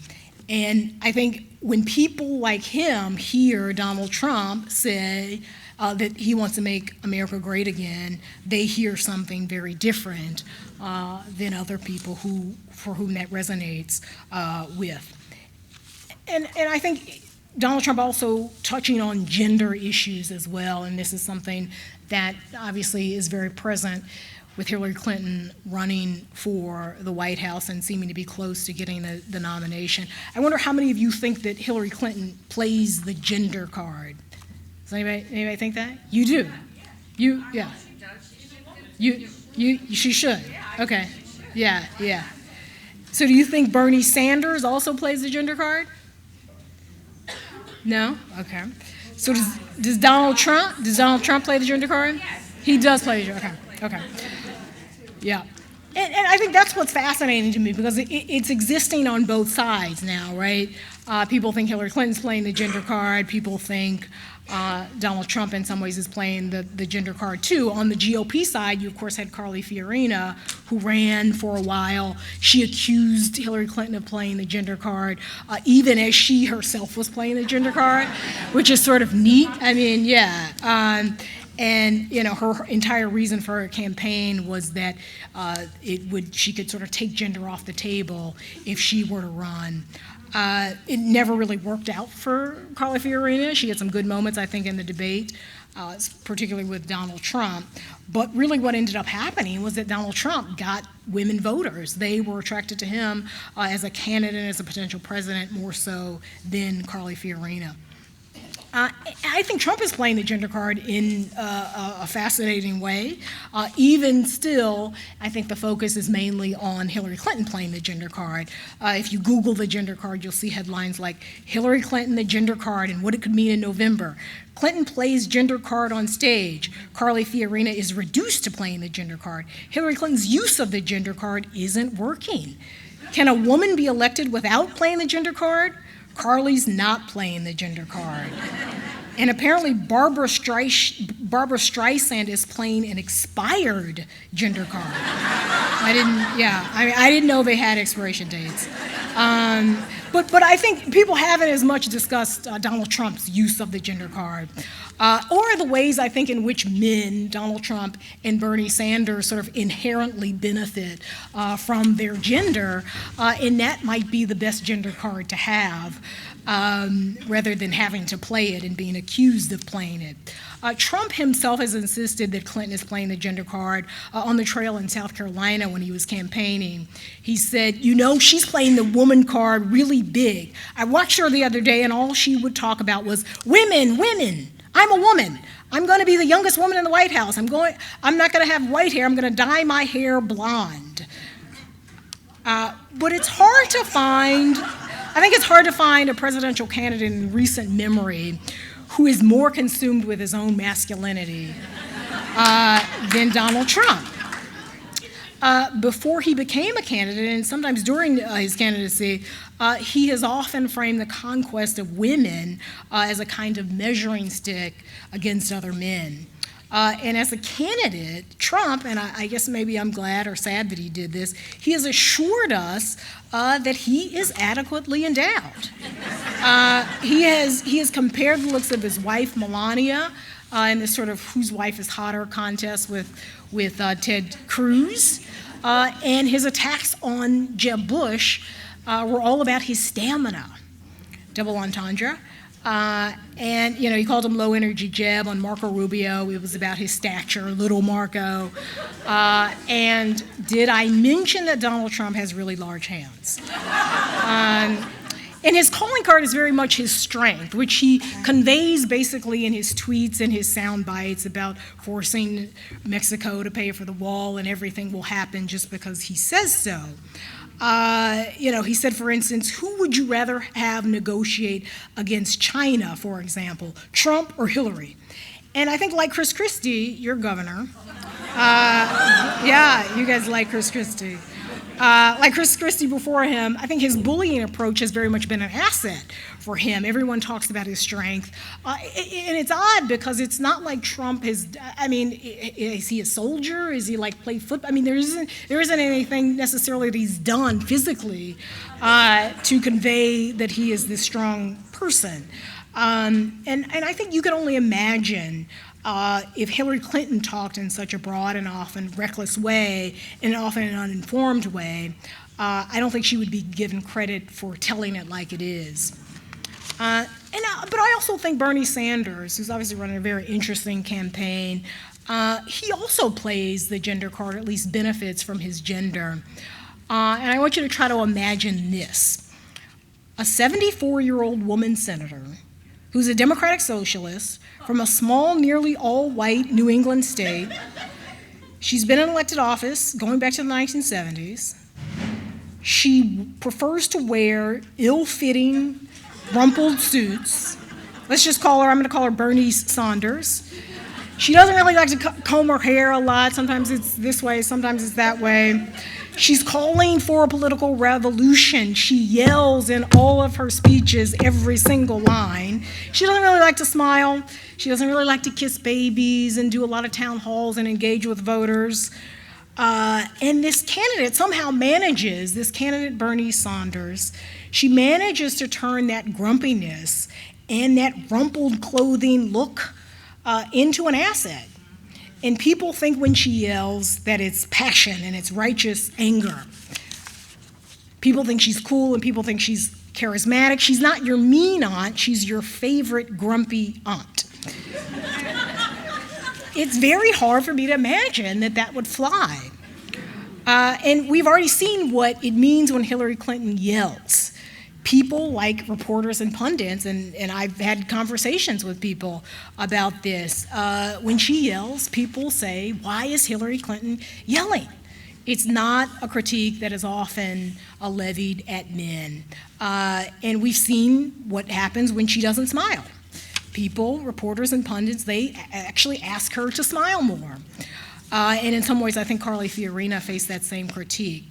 And I think when people like him hear Donald Trump say that he wants to make America great again, they hear something very different than other people for whom that resonates with. And I think Donald Trump also touching on gender issues as well, and this is something that obviously is very present with Hillary Clinton running for the White House and seeming to be close to getting the nomination. I wonder how many of you think that Hillary Clinton plays the gender card? Does anybody think that? You do? Yeah. She should? Okay. Yeah. So do you think Bernie Sanders also plays the gender card? No? Okay. So does Donald Trump play the gender card? Yes. He does play the gender card. Okay. Yeah. And I think that's what's fascinating to me because it's existing on both sides now, right? People think Hillary Clinton's playing the gender card. People think Donald Trump in some ways is playing the gender card too. On the GOP side, you of course had Carly Fiorina, who ran for a while. She accused Hillary Clinton of playing the gender card, even as she herself was playing the gender card, which is sort of neat. I mean, yeah. And her entire reason for her campaign was that she could sort of take gender off the table if she were to run. It never really worked out for Carly Fiorina. She had some good moments, I think, in the debate, particularly with Donald Trump. But really what ended up happening was that Donald Trump got women voters. They were attracted to him as a candidate, as a potential president, more so than Carly Fiorina. I think Trump is playing the gender card in a fascinating way. Even still, I think the focus is mainly on Hillary Clinton playing the gender card. If you Google the gender card, you'll see headlines like Hillary Clinton, the gender card, and what it could mean in November. Clinton plays gender card on stage. Carly Fiorina is reduced to playing the gender card. Hillary Clinton's use of the gender card isn't working. Can a woman be elected without playing the gender card? Carly's not playing the gender card. And apparently Barbara Streisand is playing an expired gender card. I didn't know they had expiration dates. But I think people haven't as much discussed Donald Trump's use of the gender card, or the ways I think in which men, Donald Trump and Bernie Sanders, sort of inherently benefit from their gender, and that might be the best gender card to have, rather than having to play it and being accused of playing it. Trump himself has insisted that Clinton is playing the gender card on the trail in South Carolina when he was campaigning. He said, you know, she's playing the woman card really big. I watched her the other day and all she would talk about was women, women. I'm a woman. I'm going to be the youngest woman in the White House. I'm not going to have white hair. I'm going to dye my hair blonde. But it's hard to find, I think it's hard to find a presidential candidate in recent memory who is more consumed with his own masculinity than Donald Trump. Before he became a candidate, and sometimes during his candidacy, he has often framed the conquest of women as a kind of measuring stick against other men. And as a candidate, Trump, and I guess maybe I'm glad or sad that he did this, he has assured us that he is adequately endowed. He has compared the looks of his wife, Melania, in this sort of whose wife is hotter contest with Ted Cruz. And his attacks on Jeb Bush were all about his stamina, double entendre. And, you know, he called him low-energy Jeb. On Marco Rubio, it was about his stature, little Marco. And did I mention that Donald Trump has really large hands? And his calling card is very much his strength, which he conveys basically in his tweets and his sound bites about forcing Mexico to pay for the wall and everything will happen just because he says so. You know, he said, for instance, who would you rather have negotiate against China, for example, Trump or Hillary? And I think like Chris Christie, your governor, yeah, you guys like Chris Christie. Like Chris Christie before him, I think his bullying approach has very much been an asset for him. Everyone talks about his strength. And it's odd because it's not like Trump has, I mean, is he a soldier? Is he like play football? I mean, there isn't anything necessarily that he's done physically to convey that he is this strong person. And I think you can only imagine if Hillary Clinton talked in such a broad and often reckless way, and often an uninformed way, I don't think she would be given credit for telling it like it is. But I also think Bernie Sanders, who's obviously running a very interesting campaign, he also plays the gender card, or at least benefits from his gender. And I want you to try to imagine this. A 74-year-old woman senator who's a Democratic socialist from a small, nearly all-white New England state. She's been in elected office going back to the 1970s. She prefers to wear ill-fitting, rumpled suits. I'm going to call her Bernie Sanders. She doesn't really like to comb her hair a lot. Sometimes it's this way, sometimes it's that way. She's calling for a political revolution. She yells in all of her speeches every single line. She doesn't really like to smile. She doesn't really like to kiss babies and do a lot of town halls and engage with voters. And this candidate somehow manages, this candidate Bernie Sanders, she manages to turn that grumpiness and that rumpled clothing look into an asset. And people think when she yells that it's passion and it's righteous anger. People think she's cool and people think she's charismatic. She's not your mean aunt, she's your favorite grumpy aunt. it's very hard for me to imagine that that would fly. And we've already seen what it means when Hillary Clinton yells. People like reporters and pundits, and I've had conversations with people about this. When she yells, people say, why is Hillary Clinton yelling? It's not a critique that is often levied at men. And we've seen what happens when she doesn't smile. People, reporters and pundits, they actually ask her to smile more. And in some ways, I think Carly Fiorina faced that same critique.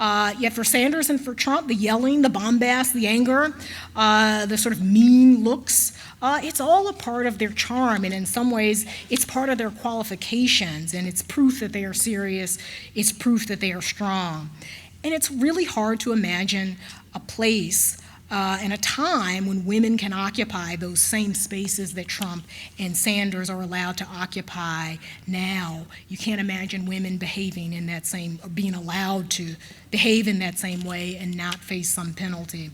Yet for Sanders and for Trump, the yelling, the bombast, the anger, the sort of mean looks, it's all a part of their charm, and in some ways, it's part of their qualifications, and it's proof that they are serious, it's proof that they are strong. And it's really hard to imagine a place and a time when women can occupy those same spaces that Trump and Sanders are allowed to occupy now. You can't imagine women behaving in that same, or being allowed to behave in that same way and not face some penalty.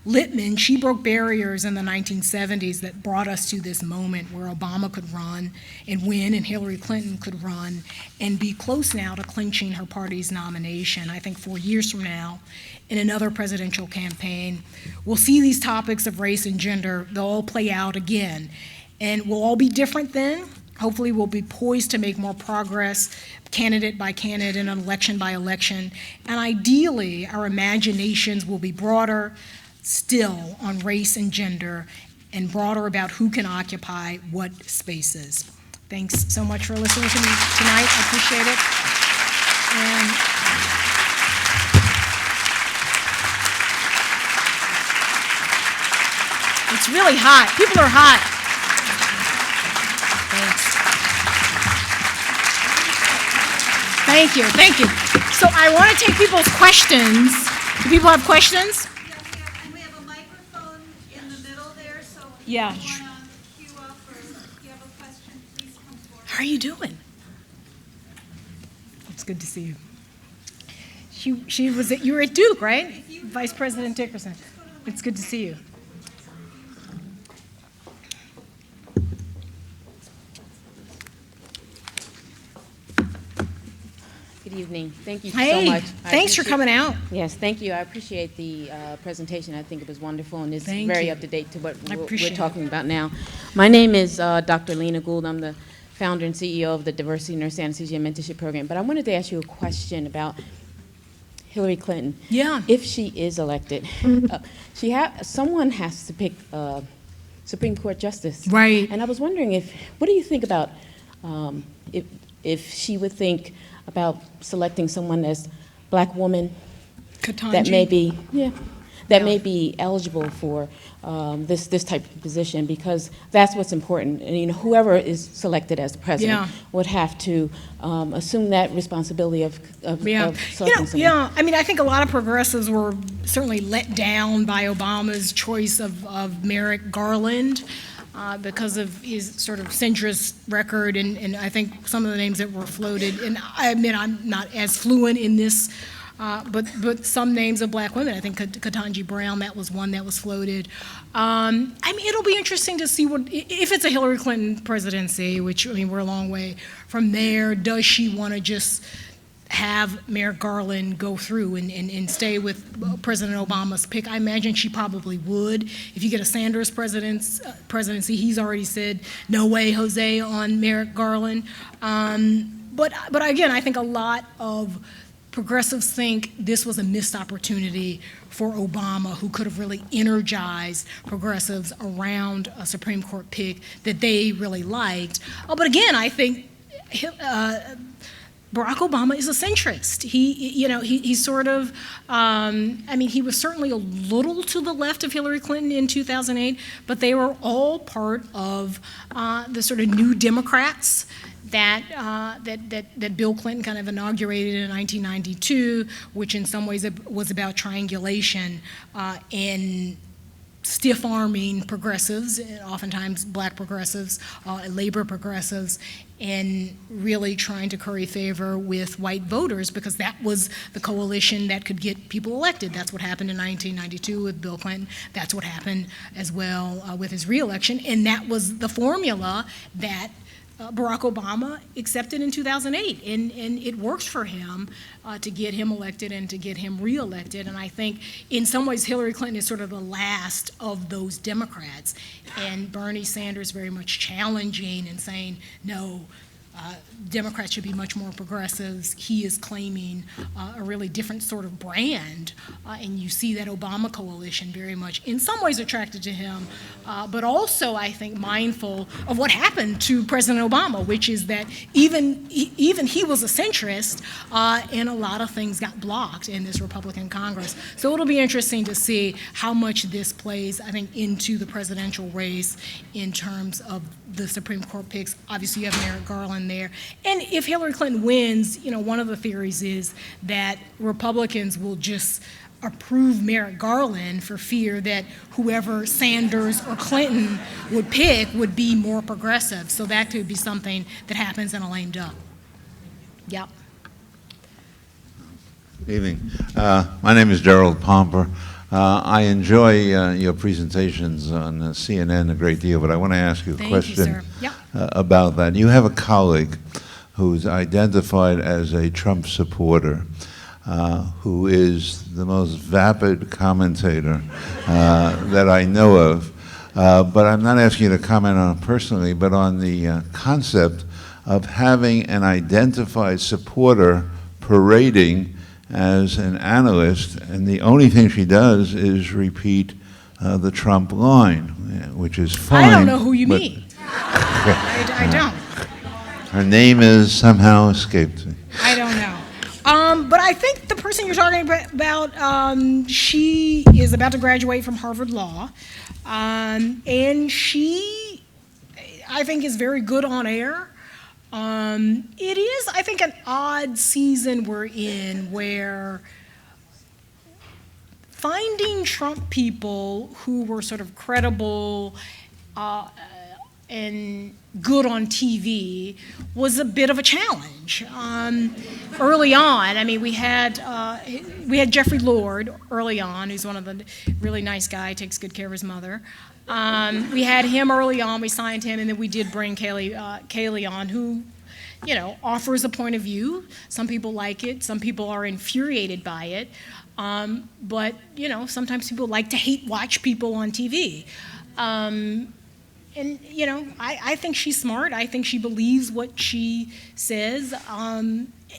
Lipman, she broke barriers in the 1970s that brought us to this moment where Obama could run and win and Hillary Clinton could run and be close now to clinching her party's nomination. I think 4 years from now, in another presidential campaign, we'll see these topics of race and gender, they'll all play out again. And we'll all be different then. Hopefully we'll be poised to make more progress, candidate by candidate and election by election. And ideally, our imaginations will be broader still on race and gender, and broader about who can occupy what spaces. Thanks so much for listening to me tonight. I appreciate it. And it's really hot. People are hot. Thanks. Thank you, thank you. So I want to take people's questions. Do people have questions? Yeah. If you want to queue up or if you have a question, please come forward. How are you doing? It's good to see you. She was you were at Duke, right? Vice President Dickerson. It's good to see you. Good evening. Thank you Hey, so much. thanks for coming out. Yes, thank you. I appreciate the presentation. I think it was wonderful, and it's Thank very you. up to date to what I we're appreciate talking about now. My name is Dr. Lena Gould. I'm the founder and CEO of the Diversity Nurse Anesthesia and Mentorship Program. But I wanted to ask you a question about Hillary Clinton. Yeah. If she is elected, someone has to pick Supreme Court justice. Right. And I was wondering what do you think about if she would think about selecting someone as black woman Ketanji. that may be eligible for this type of position, because that's what's important. And whoever is selected as the president would have to assume that responsibility of selecting someone. Yeah, I mean, I think a lot of progressives were certainly let down by Obama's choice of Merrick Garland. Because of his sort of centrist record, and I think some of the names that were floated, and I admit I'm not as fluent in this, but some names of black women, I think Ketanji Brown, that was one that was floated. I mean, it'll be interesting to see if it's a Hillary Clinton presidency, which, I mean, we're a long way from there. Does she want to just have Merrick Garland go through and stay with President Obama's pick? I imagine she probably would. If you get a Sanders presidency, he's already said, no way, Jose, on Merrick Garland. But again, I think a lot of progressives think this was a missed opportunity for Obama, who could have really energized progressives around a Supreme Court pick that they really liked. But again, I think Barack Obama is a centrist. He's sort of, I mean, he was certainly a little to the left of Hillary Clinton in 2008, but they were all part of the sort of new Democrats that Bill Clinton kind of inaugurated in 1992, which in some ways was about triangulation in stiff-arming progressives, oftentimes black progressives, labor progressives, and really trying to curry favor with white voters, because that was the coalition that could get people elected. That's what happened in 1992 with Bill Clinton. That's what happened as well with his reelection, and that was the formula that Barack Obama accepted in 2008, and it works for him to get him elected and to get him reelected. And I think in some ways Hillary Clinton is sort of the last of those Democrats, and Bernie Sanders very much challenging and saying, no, Democrats should be much more progressives. He is claiming a really different sort of brand, and you see that Obama coalition very much, in some ways, attracted to him, but also, I think, mindful of what happened to President Obama, which is that even he was a centrist, and a lot of things got blocked in this Republican Congress. So it'll be interesting to see how much this plays, I think, into the presidential race in terms of the Supreme Court picks. Obviously, you have Merrick Garland there. And if Hillary Clinton wins, one of the theories is that Republicans will just approve Merrick Garland for fear that whoever Sanders or Clinton would pick would be more progressive. So that could be something that happens in a lame duck. Yep. Evening. My name is Gerald Pomper. I enjoy your presentations on CNN a great deal, but I want to ask you a question about that. You have a colleague who's identified as a Trump supporter, who is the most vapid commentator that I know of. But I'm not asking you to comment on it personally, but on the concept of having an identified supporter parading as an analyst, and the only thing she does is repeat the Trump line, which is fine. I don't know who you mean. I don't. Her name is somehow escaped me. I don't know. But I think the person you're talking about, she is about to graduate from Harvard Law, and she, I think, is very good on air. It is, I think, an odd season we're in where finding Trump people who were sort of credible and good on TV was a bit of a challenge. Early on, I mean, we had Jeffrey Lord early on, who's one of the really nice guy, takes good care of his mother. We had him early on, we signed him, and then we did bring Kaylee on, who, offers a point of view. Some people like it, some people are infuriated by it, but, sometimes people like to hate watch people on TV. And, I think she's smart. I think she believes what she says.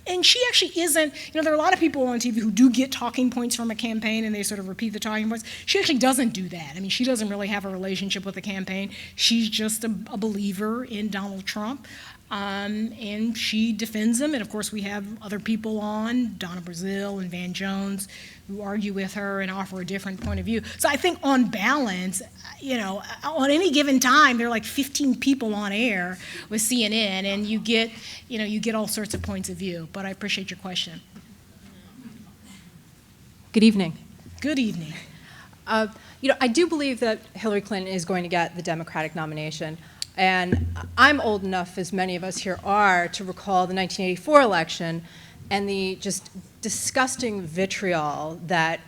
And she actually isn't, there are a lot of people on TV who do get talking points from a campaign and they sort of repeat the talking points. She actually doesn't do that. I mean, she doesn't really have a relationship with the campaign. She's just a believer in Donald Trump. And she defends him. And of course, we have other people on, Donna Brazile and Van Jones, who argue with her and offer a different point of view. So I think on balance, on any given time, there are like 15 people on air with CNN, and you get all sorts of points of view. But I appreciate your question. Good evening. Good evening. I do believe that Hillary Clinton is going to get the Democratic nomination. And I'm old enough, as many of us here are, to recall the 1984 election and the just disgusting vitriol that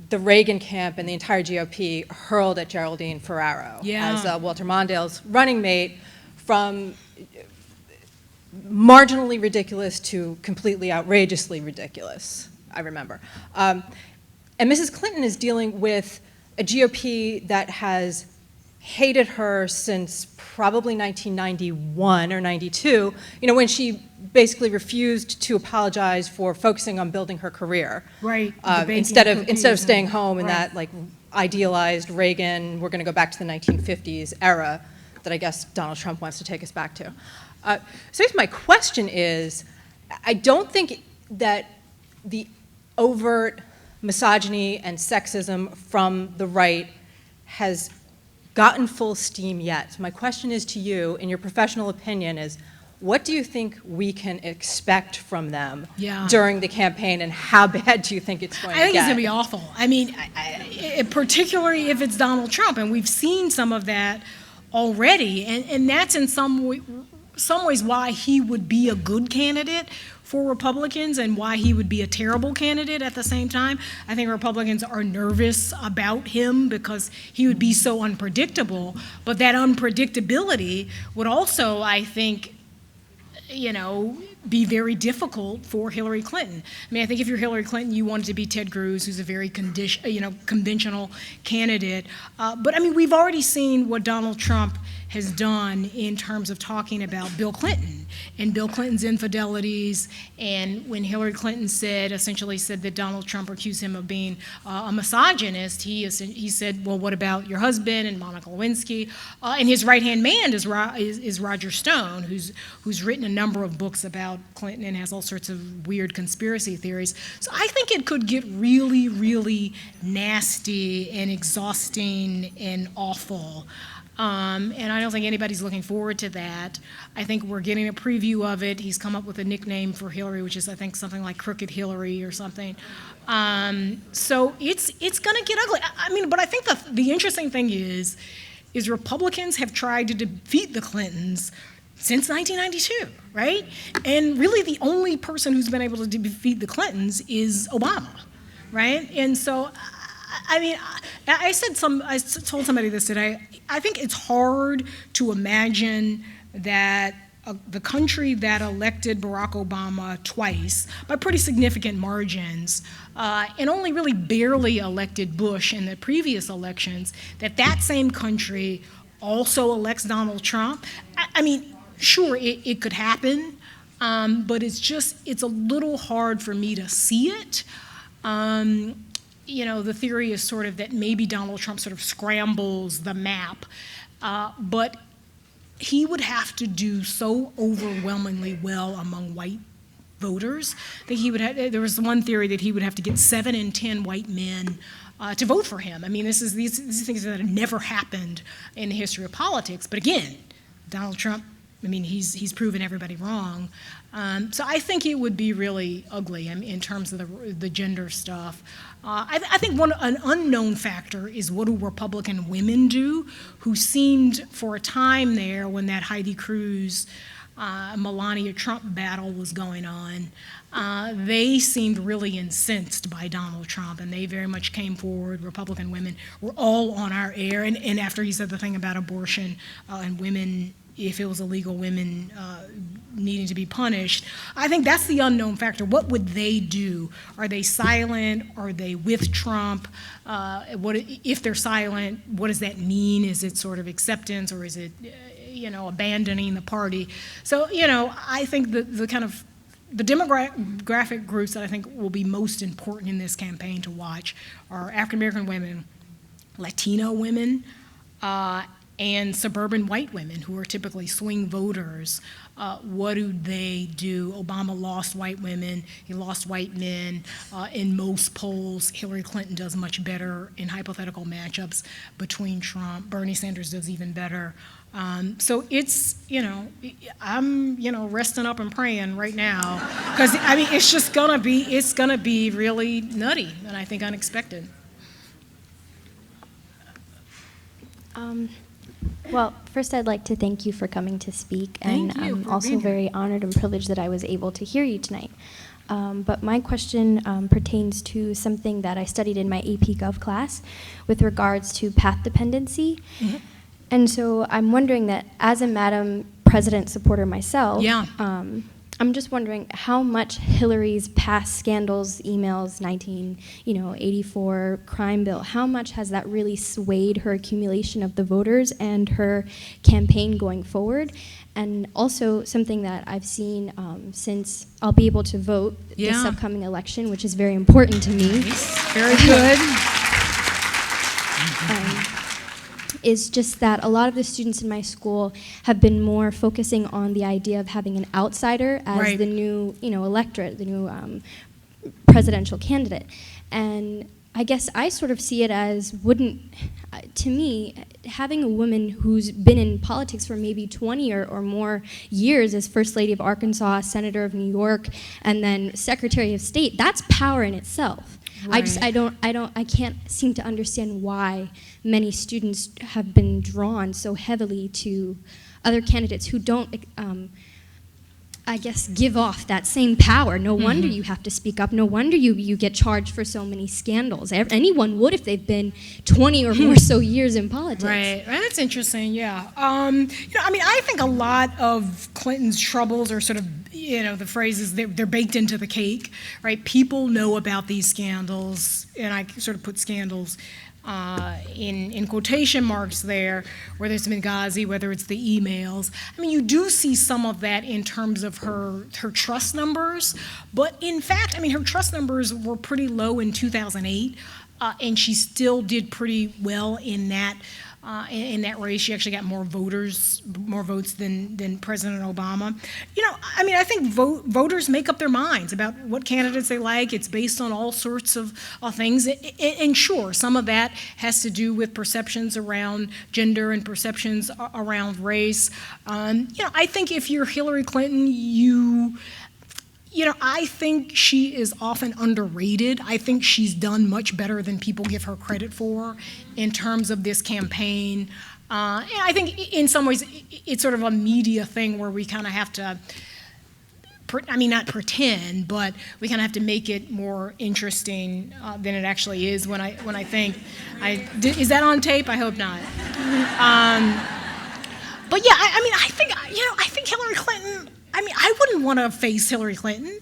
the Reagan camp and the entire GOP hurled at Geraldine Ferraro as Walter Mondale's running mate, from marginally ridiculous to completely outrageously ridiculous, I remember. And Mrs. Clinton is dealing with a GOP that has hated her since probably 1991 or 92, when she basically refused to apologize for focusing on building her career. Right. Instead of staying home in that idealized Reagan, we're going to go back to the 1950s era that I guess Donald Trump wants to take us back to. So my question is, I don't think that the overt misogyny and sexism from the right has gotten full steam yet. So my question is to you, in your professional opinion, is what do you think we can expect from them during the campaign, and how bad do you think it's going to get? I think it's going to be awful. I mean, particularly if it's Donald Trump, and we've seen some of that already, and that's in some ways why he would be a good candidate for Republicans and why he would be a terrible candidate at the same time. I think Republicans are nervous about him because he would be so unpredictable, but that unpredictability would also, I think, be very difficult for Hillary Clinton. I mean, I think if you're Hillary Clinton, you want it to be Ted Cruz, who's a very conventional candidate. But I mean, we've already seen what Donald Trump has done in terms of talking about Bill Clinton and Bill Clinton's infidelities. And when Hillary Clinton essentially said that Donald Trump accused him of being a misogynist, he said, well, what about your husband and Monica Lewinsky? And his right-hand man is Roger Stone, who's written a number of books about Clinton and has all sorts of weird conspiracy theories. So I think it could get really, really nasty and exhausting and awful. And I don't think anybody's looking forward to that. I think we're getting a preview of it. He's come up with a nickname for Hillary, which is, I think, something like Crooked Hillary or something. So it's going to get ugly. I mean, but I think the interesting thing is Republicans have tried to defeat the Clintons since 1992, right? And really the only person who's been able to defeat the Clintons is Obama, right? And so, I mean, I told somebody this today. I think it's hard to imagine that the country that elected Barack Obama twice by pretty significant margins and only really barely elected Bush in the previous elections, that same country also elects Donald Trump. I mean, sure, it could happen, but it's a little hard for me to see it. The theory is sort of that maybe Donald Trump sort of scrambles the map, but he would have to do so overwhelmingly well among white voters that there was one theory that he would have to get 7 in 10 white men to vote for him. I mean, these things that have never happened in the history of politics. But again, Donald Trump, I mean, he's proven everybody wrong. So I think it would be really ugly in terms of the gender stuff. I think an unknown factor is what do Republican women do, who seemed for a time there when that Heidi Cruz, Melania Trump battle was going on, they seemed really incensed by Donald Trump, and they very much came forward. Republican women were all on our air, and after he said the thing about abortion and women, if it was illegal, women needing to be punished. I think that's the unknown factor. What would they do? Are they silent? Are they with Trump? If they're silent, what does that mean? Is it sort of acceptance, or is it, abandoning the party? So, I think the demographic groups that I think will be most important in this campaign to watch are African American women, Latino women, and suburban white women who are typically swing voters. What do they do? Obama lost white women, he lost white men. In most polls, Hillary Clinton does much better in hypothetical matchups between Trump. Bernie Sanders does even better. So it's, I'm, resting up and praying right now, because I mean, it's gonna be really nutty and I think unexpected. Well, first I'd like to thank you for coming to speak, and I'm also very honored and privileged that I was able to hear you tonight. But my question pertains to something that I studied in my AP Gov class with regards to path dependency. Mm-hmm. And so I'm wondering that as a Madam President supporter myself, I'm just wondering how much Hillary's past scandals, emails, 1984 crime bill, how much has that really swayed her accumulation of the voters and her campaign going forward? And also something that I've seen since I'll be able to vote this upcoming election, which is very important to me. Nice. Very good. Is just that a lot of the students in my school have been more focusing on the idea of having an outsider as the new, electorate, the new presidential candidate. And I guess I sort of see it as to me, having a woman who's been in politics for maybe 20 or more years as First Lady of Arkansas, Senator of New York, and then Secretary of State, that's power in itself. Right. I can't seem to understand why many students have been drawn so heavily to other candidates who don't I guess, give off that same power. No wonder you have to speak up. No wonder you get charged for so many scandals. Anyone would if they've been 20 or more so years in politics. Right. That's interesting, yeah. I think a lot of Clinton's troubles are sort of, the phrase is they're baked into the cake, right? People know about these scandals, and I sort of put scandals in quotation marks there, whether it's Benghazi, whether it's the emails. You do see some of that in terms of her trust numbers, but in fact, her trust numbers were pretty low in 2008, and she still did pretty well in that race. She actually got more votes than President Obama. I think voters make up their minds about what candidates they like. It's based on all sorts of things. And sure, some of that has to do with perceptions around gender and perceptions around race. I think if you're Hillary Clinton, I think she is often underrated. I think she's done much better than people give her credit for in terms of this campaign. And I think in some ways it's sort of a media thing where we kind of have to, not pretend, but we kind of have to make it more interesting than it actually is when I think, is that on tape? I hope not. But yeah, I think Hillary Clinton, I wouldn't want to face Hillary Clinton.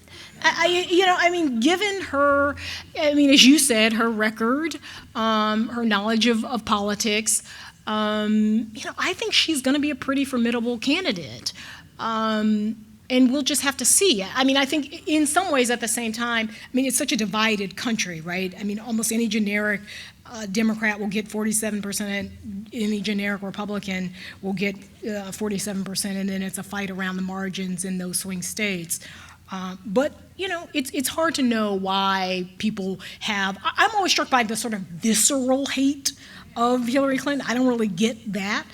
Given her, as you said, her record, her knowledge of politics, I think she's going to be a pretty formidable candidate. And we'll just have to see. I think in some ways at the same time, it's such a divided country, right? Almost any generic Democrat will get 47%, any generic Republican will get 47%, and then it's a fight around the margins in those swing states. But it's hard to know why people have. I'm always struck by the sort of visceral hate of Hillary Clinton. I don't really get that.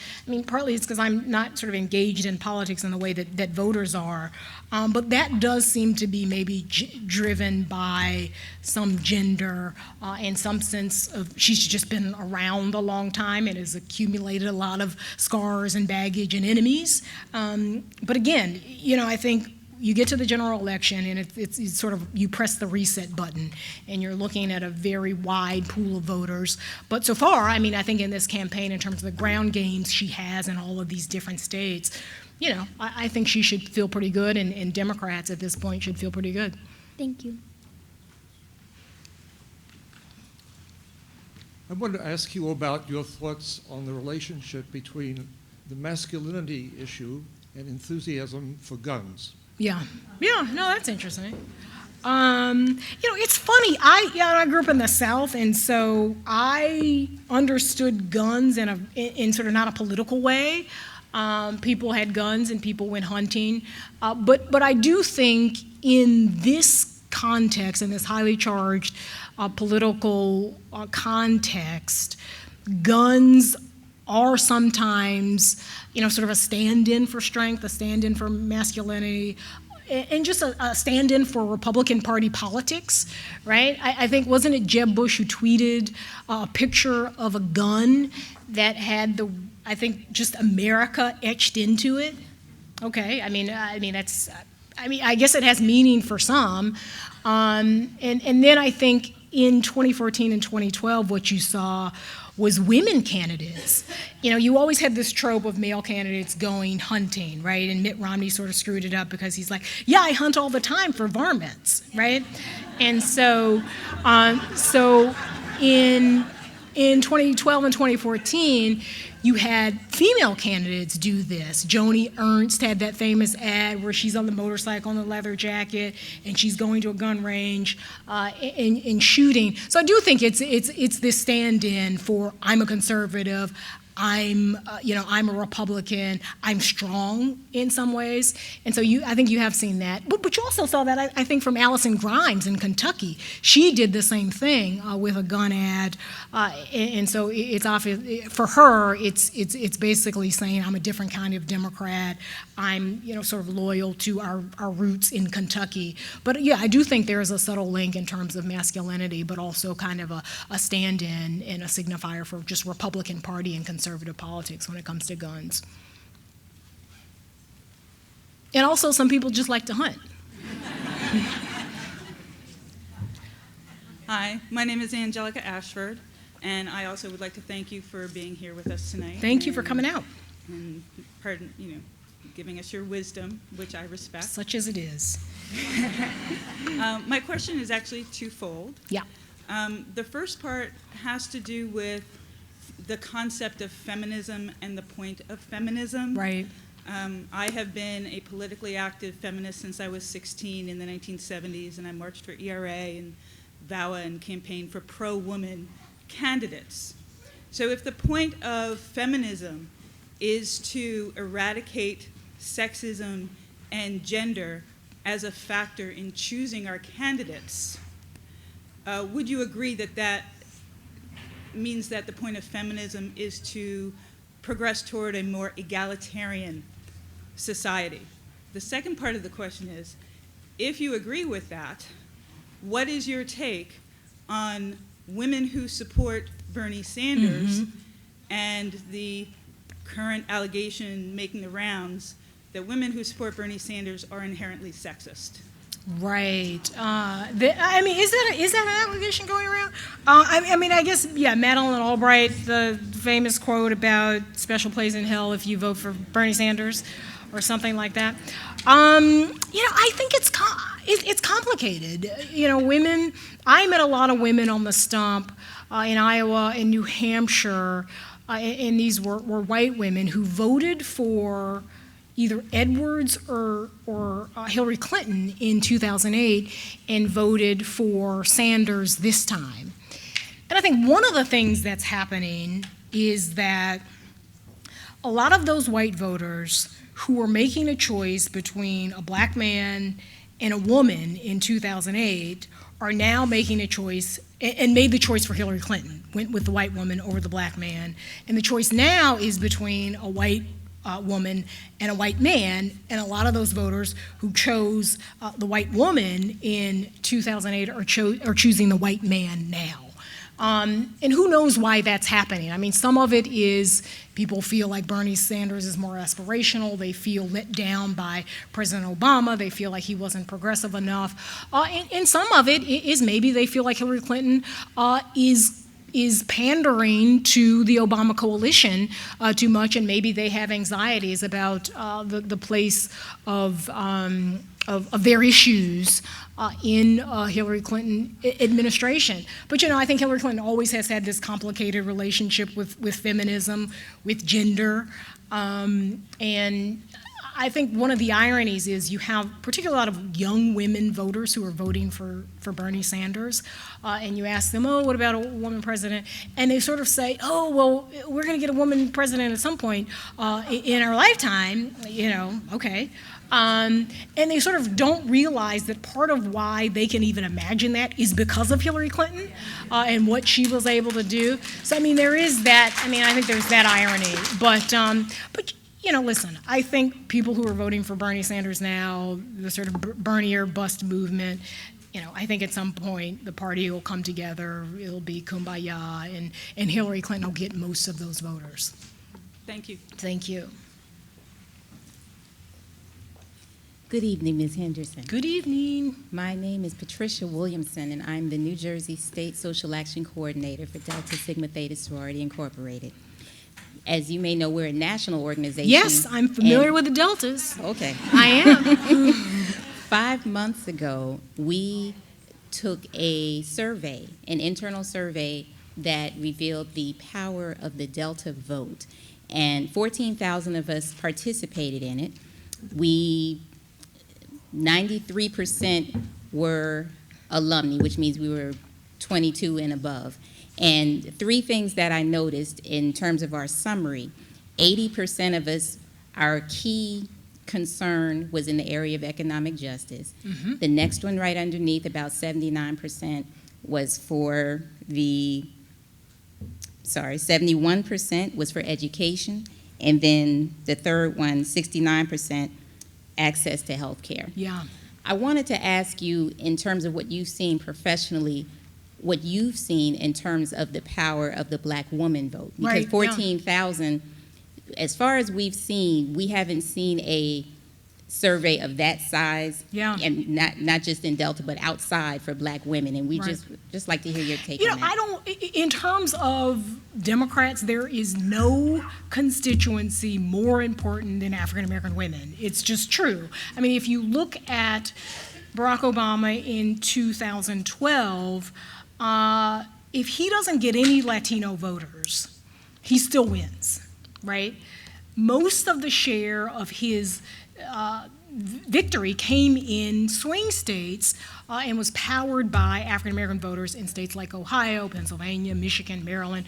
Partly it's because I'm not sort of engaged in politics in the way that voters are. But that does seem to be maybe driven by some gender and some sense of she's just been around a long time and has accumulated a lot of scars and baggage and enemies. But again, I think you get to the general election and it's sort of, you press the reset button and you're looking at a very wide pool of voters. But so far, I think in this campaign, in terms of the ground games she has in all of these different states, I think she should feel pretty good, and Democrats at this point should feel pretty good. Thank you. I wanted to ask you about your thoughts on the relationship between the masculinity issue and enthusiasm for guns. Yeah, no, that's interesting. It's funny. I grew up in the South, and so I understood guns in sort of not a political way. People had guns and people went hunting, but I do think in this context, in this highly charged political context, guns are sometimes, sort of a stand-in for strength, a stand-in for masculinity, and just a stand-in for Republican Party politics, right? I think, wasn't it Jeb Bush who tweeted a picture of a gun that had I think just America etched into it? Okay, that's, I guess it has meaning for some. And then I think in 2014 and 2012, what you saw was women candidates. You always had this trope of male candidates going hunting, right? And Mitt Romney sort of screwed it up because he's like, yeah, I hunt all the time for varmints, right? And so in 2012 and 2014, you had female candidates do this. Joni Ernst had that famous ad where she's on the motorcycle in a leather jacket and she's going to a gun range and shooting. So I do think it's this stand-in for I'm a conservative, I'm a Republican, I'm strong in some ways. And so I think you have seen that. But you also saw that, I think, from Allison Grimes in Kentucky. She did the same thing with a gun ad. And so it's obvious, for her, it's basically saying I'm a different kind of Democrat. I'm, sort of loyal to our roots in Kentucky. But yeah, I do think there is a subtle link in terms of masculinity, but also kind of a stand-in and a signifier for just Republican Party and conservative politics when it comes to guns. And also, some people just like to hunt. Hi, my name is Angelica Ashford, and I also would like to thank you for being here with us tonight. Thank you for coming out. And giving us your wisdom, which I respect. Such as it is. My question is actually twofold. Yeah. The first part has to do with the concept of feminism and the point of feminism. Right. I have been a politically active feminist since I was 16 in the 1970s, and I marched for ERA and VAWA and campaigned for pro-woman candidates. So if the point of feminism is to eradicate sexism and gender as a factor in choosing our candidates, would you agree that that means that the point of feminism is to progress toward a more egalitarian society? The second part of the question is, if you agree with that, what is your take on women who support Bernie Sanders and the current allegation making the rounds that women who support Bernie Sanders are inherently sexist? Right. Is that an allegation going around? I guess, yeah, Madeleine Albright, the famous quote about special place in hell if you vote for Bernie Sanders or something like that. I think it's complicated. Women, I met a lot of women on the stump in Iowa and New Hampshire, and these were white women who voted for either Edwards or Hillary Clinton in 2008 and voted for Sanders this time. And I think one of the things that's happening is that a lot of those white voters who were making a choice between a black man and a woman in 2008 are now making a choice and made the choice for Hillary Clinton, went with the white woman over the black man. And the choice now is between a white woman and a white man, and a lot of those voters who chose the white woman in 2008 are choosing the white man now. And who knows why that's happening? I mean, some of it is people feel like Bernie Sanders is more aspirational. They feel let down by President Obama. They feel like he wasn't progressive enough. And some of it is maybe they feel like Hillary Clinton is pandering to the Obama coalition too much, and maybe they have anxieties about the place of their issues in Hillary Clinton administration. But I think Hillary Clinton always has had this complicated relationship with feminism, with gender, and I think one of the ironies is you have particularly a lot of young women voters who are voting for Bernie Sanders, and you ask them, oh, what about a woman president? And they sort of say, oh, well, we're going to get a woman president at some point in our lifetime, okay. And they sort of don't realize that part of why they can even imagine that is because of Hillary Clinton and what she was able to do. So, I mean, there is that, I think there's that irony. But listen, I think people who are voting for Bernie Sanders now, the sort of Bernie or bust movement, I think at some point the party will come together, it'll be kumbaya, and Hillary Clinton will get most of those voters. Thank you. Thank you. Good evening, Ms. Henderson. Good evening. My name is Patricia Williamson, and I'm the New Jersey State Social Action Coordinator for Delta Sigma Theta Sorority Incorporated. As you may know, we're a national organization. Yes, I'm familiar with the Deltas. Okay. I am. 5 months ago, we took a survey, an internal survey that revealed the power of the Delta vote, and 14,000 of us participated in it. 93% were alumni, which means we were 22 and above. And 3 things that I noticed in terms of our summary: 80% of us, our key concern was in the area of economic justice. Mm-hmm. The next one right underneath, about 79%, was for 71% was for education. And then the third one, 69%, access to health care. Yeah. I wanted to ask you, in terms of what you've seen professionally, what you've seen in terms of the power of the black woman vote. Because right, 14,000, as far as we've seen, we haven't seen survey of that size. Yeah. And not just in Delta, but outside for Black women. And we Right. just like to hear your take You on know, that. in terms of Democrats, there is no constituency more important than African American women. It's just true. I mean, if you look at Barack Obama in 2012, if he doesn't get any Latino voters, he still wins, right? Most of the share of his victory came in swing states and was powered by African American voters in states like Ohio, Pennsylvania, Michigan, Maryland,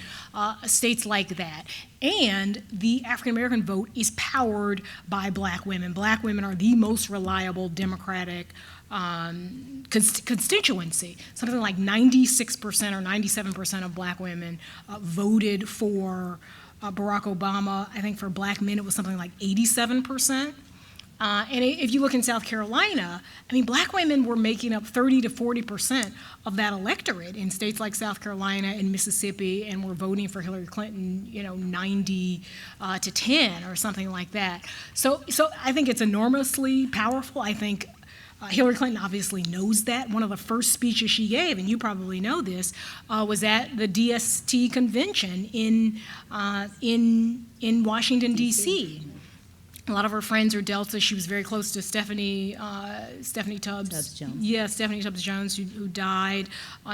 states like that. And the African American vote is powered by Black women. Black women are the most reliable Democratic constituency. Something like 96% or 97% of Black women voted for Barack Obama. I think for Black men it was something like 87%. And if you look in South Carolina, I mean, Black women were making up 30 to 40% of that electorate in states like South Carolina and Mississippi, and were voting for Hillary Clinton, 90 to 10 or something like that. So I think it's enormously powerful. I think Hillary Clinton obviously knows that. One of the first speeches she gave, and you probably know this, was at the DST convention in Washington, D.C. A lot of her friends are Delta. She was very close to Stephanie Tubbs Jones. Yeah, Stephanie Tubbs Jones, who died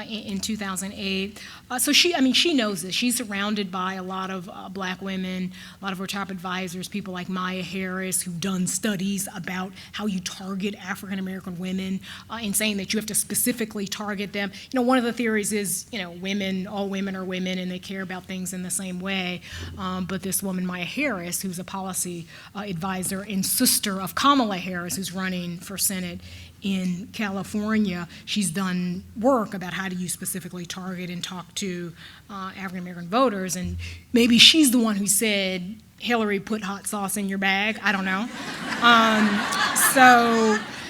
in 2008. So she knows this. She's surrounded by a lot of Black women, a lot of her top advisors, people like Maya Harris, who've done studies about how you target African American women, and saying that you have to specifically target them. One of the theories is, all women are women and they care about things in the same way. But this woman, Maya Harris, who's a policy advisor and sister of Kamala Harris, who's running for Senate in California, she's done work about how do you specifically target and talk to African American voters, and maybe she's the one who said, Hillary, put hot sauce in your bag. I don't know.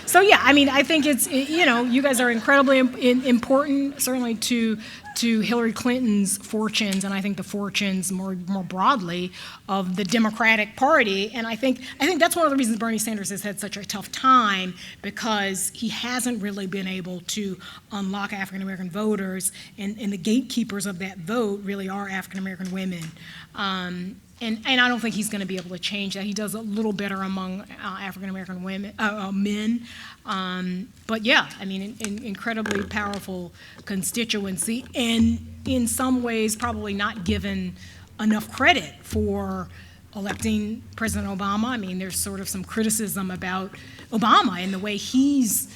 So yeah, I mean, I think it's, you guys are incredibly important, certainly to Hillary Clinton's fortunes, and I think the fortunes more broadly of the Democratic Party. And I think that's one of the reasons Bernie Sanders has had such a tough time, because he hasn't really been able to unlock African American voters, and the gatekeepers of that vote really are African American women. And I don't think he's going to be able to change that. He does a little better among African American men. But yeah, I mean, an incredibly powerful constituency, and in some ways probably not given enough credit for electing President Obama. I mean, there's sort of some criticism about Obama and the way he's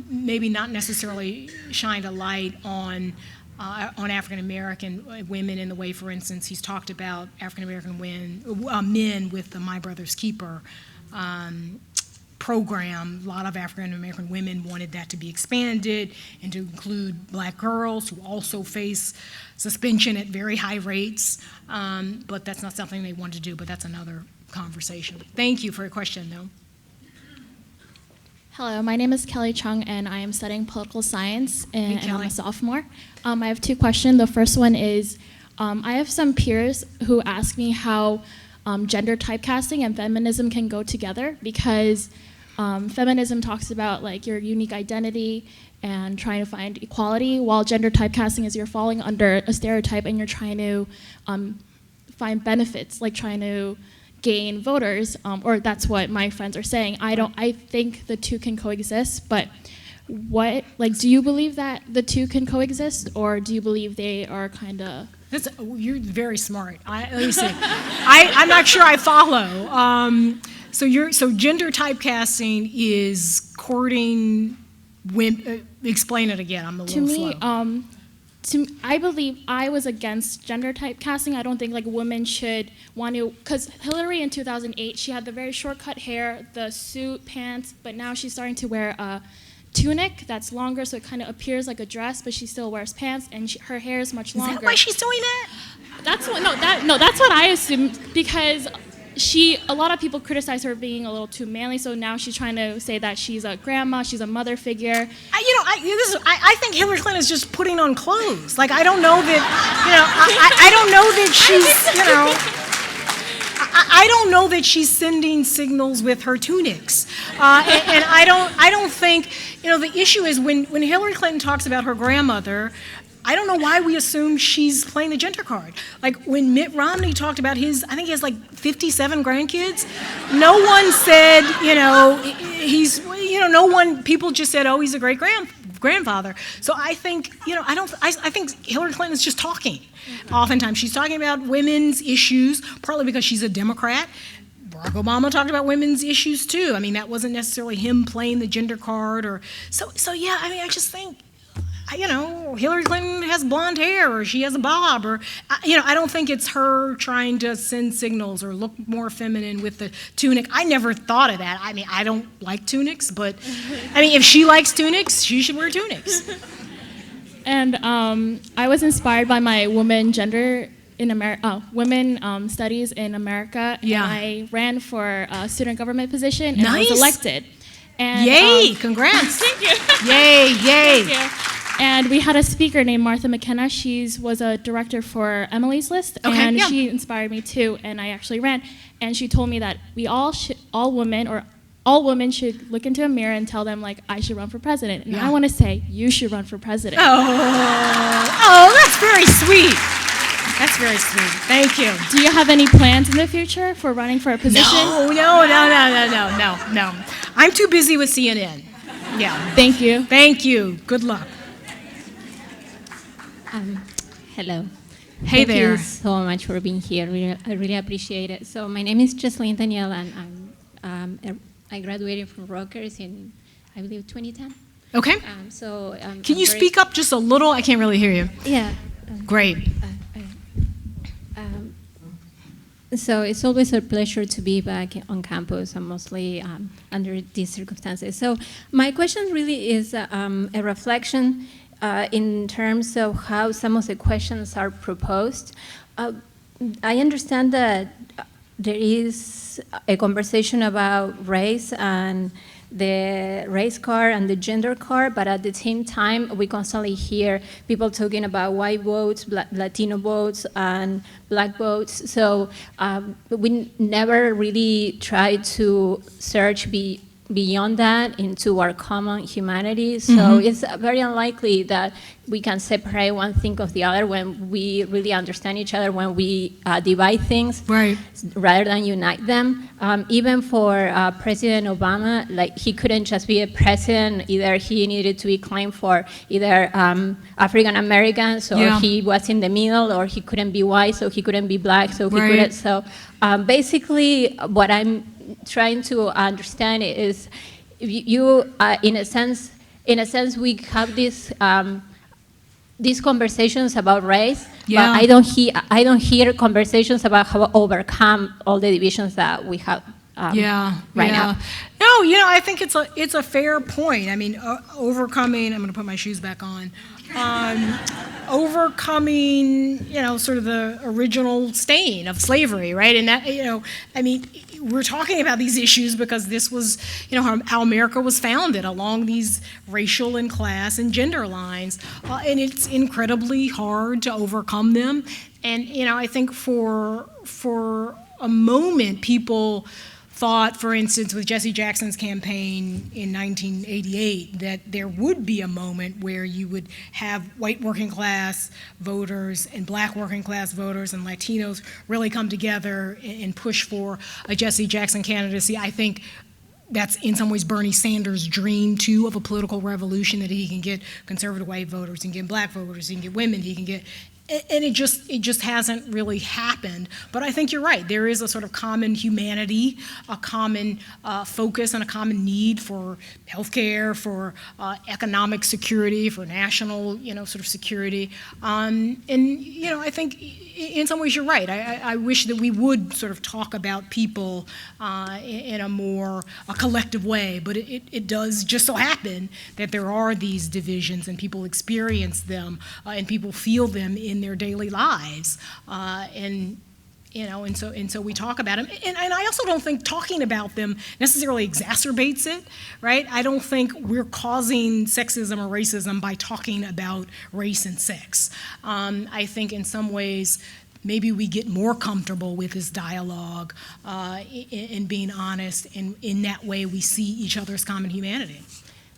maybe not necessarily shined a light on African American women in the way, for instance, he's talked about African American men with the My Brother's Keeper program. A lot of African American women wanted that to be expanded and to include Black girls who also face suspension at very high rates, but that's not something they wanted to do, but that's another conversation. Thank you for your question, though. Hello, my name is Kelly Chung, and I am studying political science, and I'm a sophomore. I have two questions. The first one is, I have some peers who ask me how gender typecasting and feminism can go together, because feminism talks about like your unique identity and trying to find equality, while gender typecasting is you're falling under a stereotype and you're trying to find benefits, like trying to gain voters, or that's what my friends are saying. I think the two can coexist, but do you believe that the two can coexist, or do you believe they are kind of? You're very smart. Let me see. I'm not sure I follow. So gender typecasting is courting women. Explain it again. I'm a little slow. I believe I was against gender typecasting. I don't think like women should want to, because Hillary in 2008, she had the very short cut hair, the suit, pants, but now she's starting to wear a tunic that's longer, so it kind of appears like a dress, but she still wears pants, and her hair is much longer. Is that why she's doing that? That's what I assumed, because a lot of people criticize her being a little too manly, so now she's trying to say that she's a grandma, she's a mother figure. I think Hillary Clinton is just putting on clothes. Like, I don't know that, I don't know that she's, I don't know that she's sending signals with her tunics. And I don't think, the issue is when Hillary Clinton talks about her grandmother, I don't know why we assume she's playing the gender card. Like when Mitt Romney talked about I think he has like 57 grandkids. No one said, people just said, oh, he's a great grandfather. So I think, I think Hillary Clinton's just talking. Oftentimes she's talking about women's issues, partly because she's a Democrat. Barack Obama talked about women's issues too. I mean, that wasn't necessarily him playing the gender card so yeah, I mean, I just think, Hillary Clinton has blonde hair or she has a bob or, I don't think it's her trying to send signals or look more feminine with the tunic. I never thought of that. I mean, I don't like tunics, but, if she likes tunics, she should wear tunics. And I was inspired by my women studies in America. Yeah. And I ran for a student government position and Nice. was elected. And, Yay, congrats. Thank you. Yay, yay. Thank you. And we had a speaker named Martha McKenna. She was a director for Emily's List, and she inspired me too. And I actually ran, and she told me that all women should look into a mirror and tell them like I should run for president. And I want to say you should run for president. Oh, that's very sweet. That's very sweet. Thank you. Do you have any plans in the future for running for a position? No. I'm too busy with CNN. Yeah. Thank you. Thank you. Good luck. Hello. Hey there. Thank you so much for being here. I really appreciate it. So my name is Jessalyn Daniel, and I graduated from Rutgers in, I believe, 2010. Okay. Can you speak up just a little? I can't really hear you. Yeah. Great. So it's always a pleasure to be back on campus, and mostly under these circumstances. So my question really is a reflection in terms of how some of the questions are proposed. I understand that there is a conversation about race and the race card and the gender card, but at the same time, we constantly hear people talking about white votes, Latino votes, and black votes. So we never really try to search beyond that into our common humanity. So it's very unlikely that we can separate one thing of the other when we really understand each other, when we divide things rather than unite them. Even for President Obama, like he couldn't just be a president. Either he needed to be claimed for either African Americans, or he was in the middle, or he couldn't be white, so he couldn't be black, so he couldn't. So basically, what I'm trying to understand is, you, in a sense, we have these conversations about race, but I don't hear conversations about how to overcome all the divisions that we have right now. No, I think it's a fair point. I mean, overcoming. I'm going to put my shoes back on. Overcoming, sort of the original stain of slavery, right? And that, I mean, we're talking about these issues because this was, how America was founded along these racial and class and gender lines, and it's incredibly hard to overcome them. And, I think for a moment, people thought, for instance, with Jesse Jackson's campaign in 1988, that there would be a moment where you would have white working class voters and black working class voters and Latinos really come together and push for a Jesse Jackson candidacy. I think that's in some ways Bernie Sanders' dream too, of a political revolution, that he can get conservative white voters, he can get black voters, he can get women, he can get. And it just hasn't really happened. But I think you're right. There is a sort of common humanity, a common focus, and a common need for healthcare, for economic security, for national, sort of security. And I think in some ways you're right. I wish that we would sort of talk about people in a more collective way. But it does just so happen that there are these divisions, and people experience them, and people feel them in their daily lives, and so we talk about them, and I also don't think talking about them necessarily exacerbates it, right? I don't think we're causing sexism or racism by talking about race and sex. I think in some ways maybe we get more comfortable with this dialogue and being honest, and in that way we see each other's common humanity.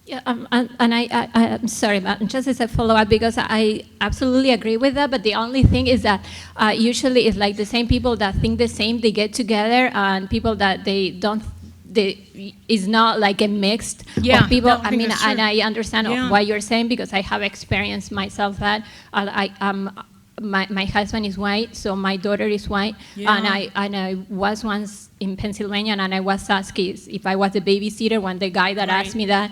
Yeah, and I'm sorry, but just as a follow-up, because I absolutely agree with that, but the only thing is that usually it's like the same people that think the same, they get together, and people that they don't, it's not like a mixed of people. No, I mean, and I understand Yeah. what you're saying, because I have experienced myself that my husband is white, so my daughter is white, and I was once in Pennsylvania, and I was asked if I was the babysitter. When the guy that asked me that,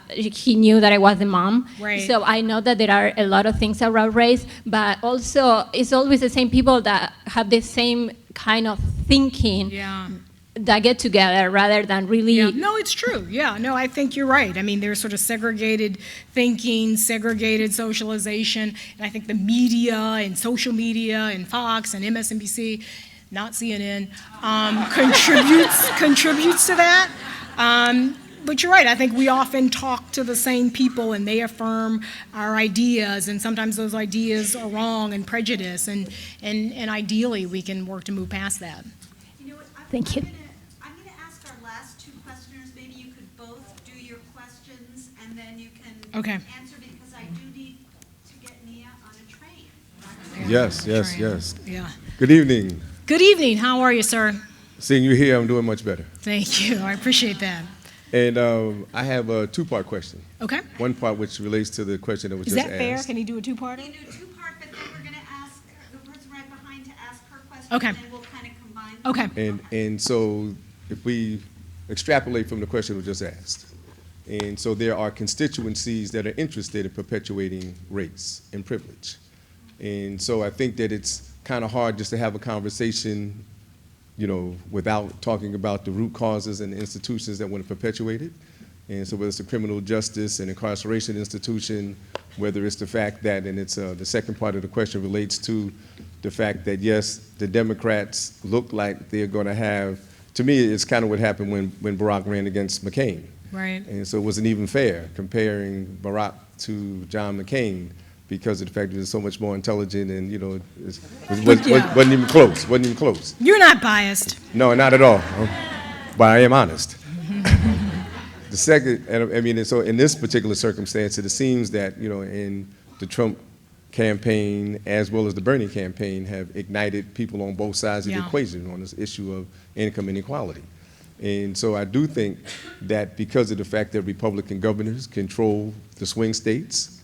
he knew that I was the mom. Right. So I know that there are a lot of things around race, but also it's always the same people that have the same kind of thinking. Yeah. That get together rather than really. Yeah. No, it's true. Yeah, no, I think you're right. I mean, there's sort of segregated thinking, segregated socialization, and I think the media and social media and Fox and MSNBC, not CNN, contributes to that. But you're right. I think we often talk to the same people, and they affirm our ideas, and sometimes those ideas are wrong and prejudiced, and ideally we can work to move past that. You know what? Thank you. I'm going to ask our last two questioners. Maybe you could both do your questions, and then you can answer, because I do need to get Nia on a train. Yes. Yeah. Good evening. Good evening. How are you, sir? Seeing you here, I'm doing much better. Thank you. I appreciate that. And I have a two-part question. Okay. One part which relates to the question that was just asked. Is that fair? Can you do a two-parter? You can do a two-part, but then we're going to ask the person right behind to ask her question, Okay. and then we'll kind of combine. Okay. And so if we extrapolate from the question that was just asked, and so there are constituencies that are interested in perpetuating race and privilege. And so I think that it's kind of hard just to have a conversation, you know, without talking about the root causes and the institutions that want to perpetuate it. And so whether it's the criminal justice and incarceration institution, whether it's the fact that, and it's the second part of the question relates to the fact that, yes, the Democrats look like they're going to have, to me, it's kind of what happened when Barack ran against McCain. Right. And so it wasn't even fair comparing Barack to John McCain, because of the fact that he was so much more intelligent, and, you know, wasn't even close, wasn't even close. You're not biased. No, not at all, but I am honest. The second, and I mean, so in this particular circumstance, it seems that, you know, in the Trump campaign as well as the Bernie campaign have ignited people on both sides of the equation on this issue of income inequality. And so I do think that because of the fact that Republican governors control the swing states,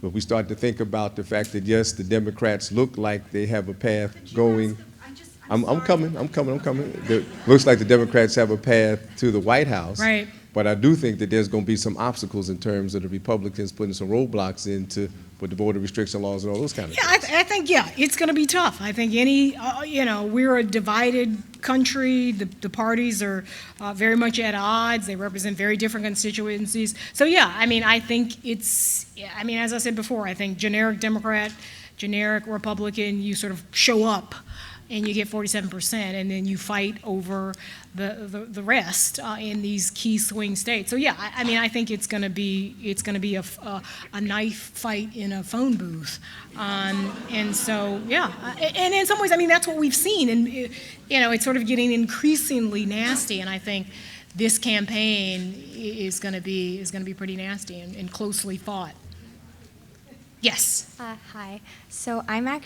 but we start to think about the fact that, yes, the Democrats look like they have a path going. I'm coming. Looks like the Democrats have a path to the White House. Right. But I do think that there's going to be some obstacles in terms of the Republicans putting some roadblocks into with the border restriction laws and all those kind of things. I think, it's going to be tough. I think we're a divided country. The parties are very much at odds. They represent very different constituencies. So, I think as I said before, I think generic Democrat, generic Republican, you sort of show up and you get 47%, and then you fight over the rest in these key swing states. So I think it's going to be a knife fight in a phone booth, and so and in some ways, that's what we've seen, and it's sort of getting increasingly nasty, and I think this campaign is going to be pretty nasty and closely fought. Yes. Hi. So I'm in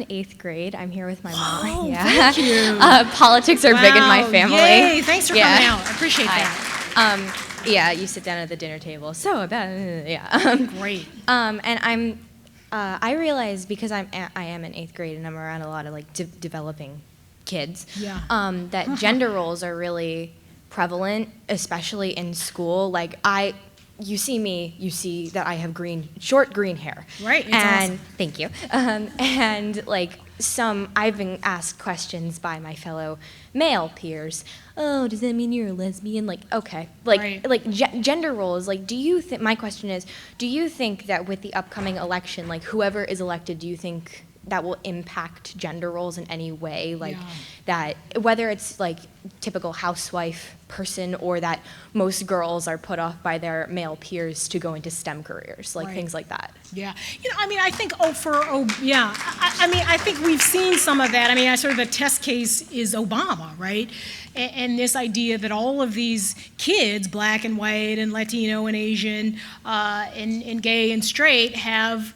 8th grade. I'm here with my mom. Oh, thank you. Politics are big in my family. Yay, thanks for coming out. I appreciate that. You sit down at the dinner table. So Great. And I realize, because I am in 8th grade and I'm around a lot of developing kids, that gender roles are really prevalent, especially in school. You see me, you see that I have short green hair. Right, it's and awesome. Thank you. I've been asked questions by my fellow male peers. Oh, does that mean you're a lesbian? Okay. Gender roles, do you think, my question is, do you think that with the upcoming election, whoever is elected, do you think that will impact gender roles in any way, like that, whether it's like typical housewife person or that most girls are put off by their male peers to go into STEM careers, like things like that. Yeah, you know, I mean, I think, I mean, I think we've seen some of that. I mean, sort of the test case is Obama, right? And this idea that all of these kids, black and white and Latino and Asian and gay and straight, have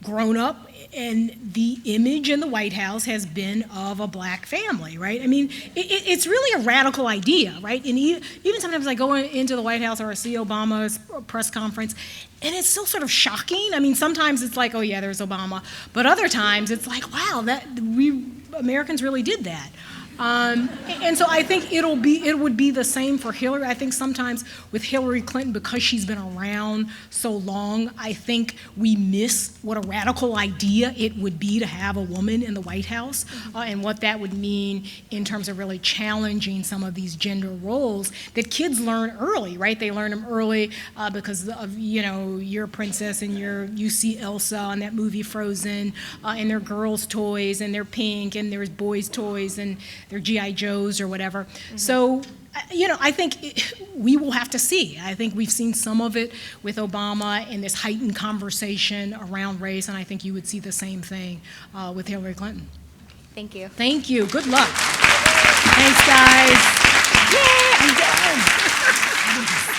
grown up, and the image in the White House has been of a black family, right? I mean, it's really a radical idea, right? And even sometimes I go into the White House or I see Obama's press conference, and it's still sort of shocking. I mean, sometimes it's like, oh yeah, there's Obama, but other times it's like, wow, we Americans really did that. And so I think it would be the same for Hillary. I think sometimes with Hillary Clinton, because she's been around so long, I think we miss what a radical idea it would be to have a woman in the White House, and what that would mean in terms of really challenging some of these gender roles that kids learn early, right? They learn them early because of, you know, you're a princess and you see Elsa on that movie Frozen, and they're girls' toys and they're pink, and there's boys' toys and they're G.I. Joes or whatever. So, you know, I think we will have to see. I think we've seen some of it with Obama in this heightened conversation around race, and I think you would see the same thing with Hillary Clinton. Thank you. Thank you. Good luck. Thanks, guys. Yay, I'm done.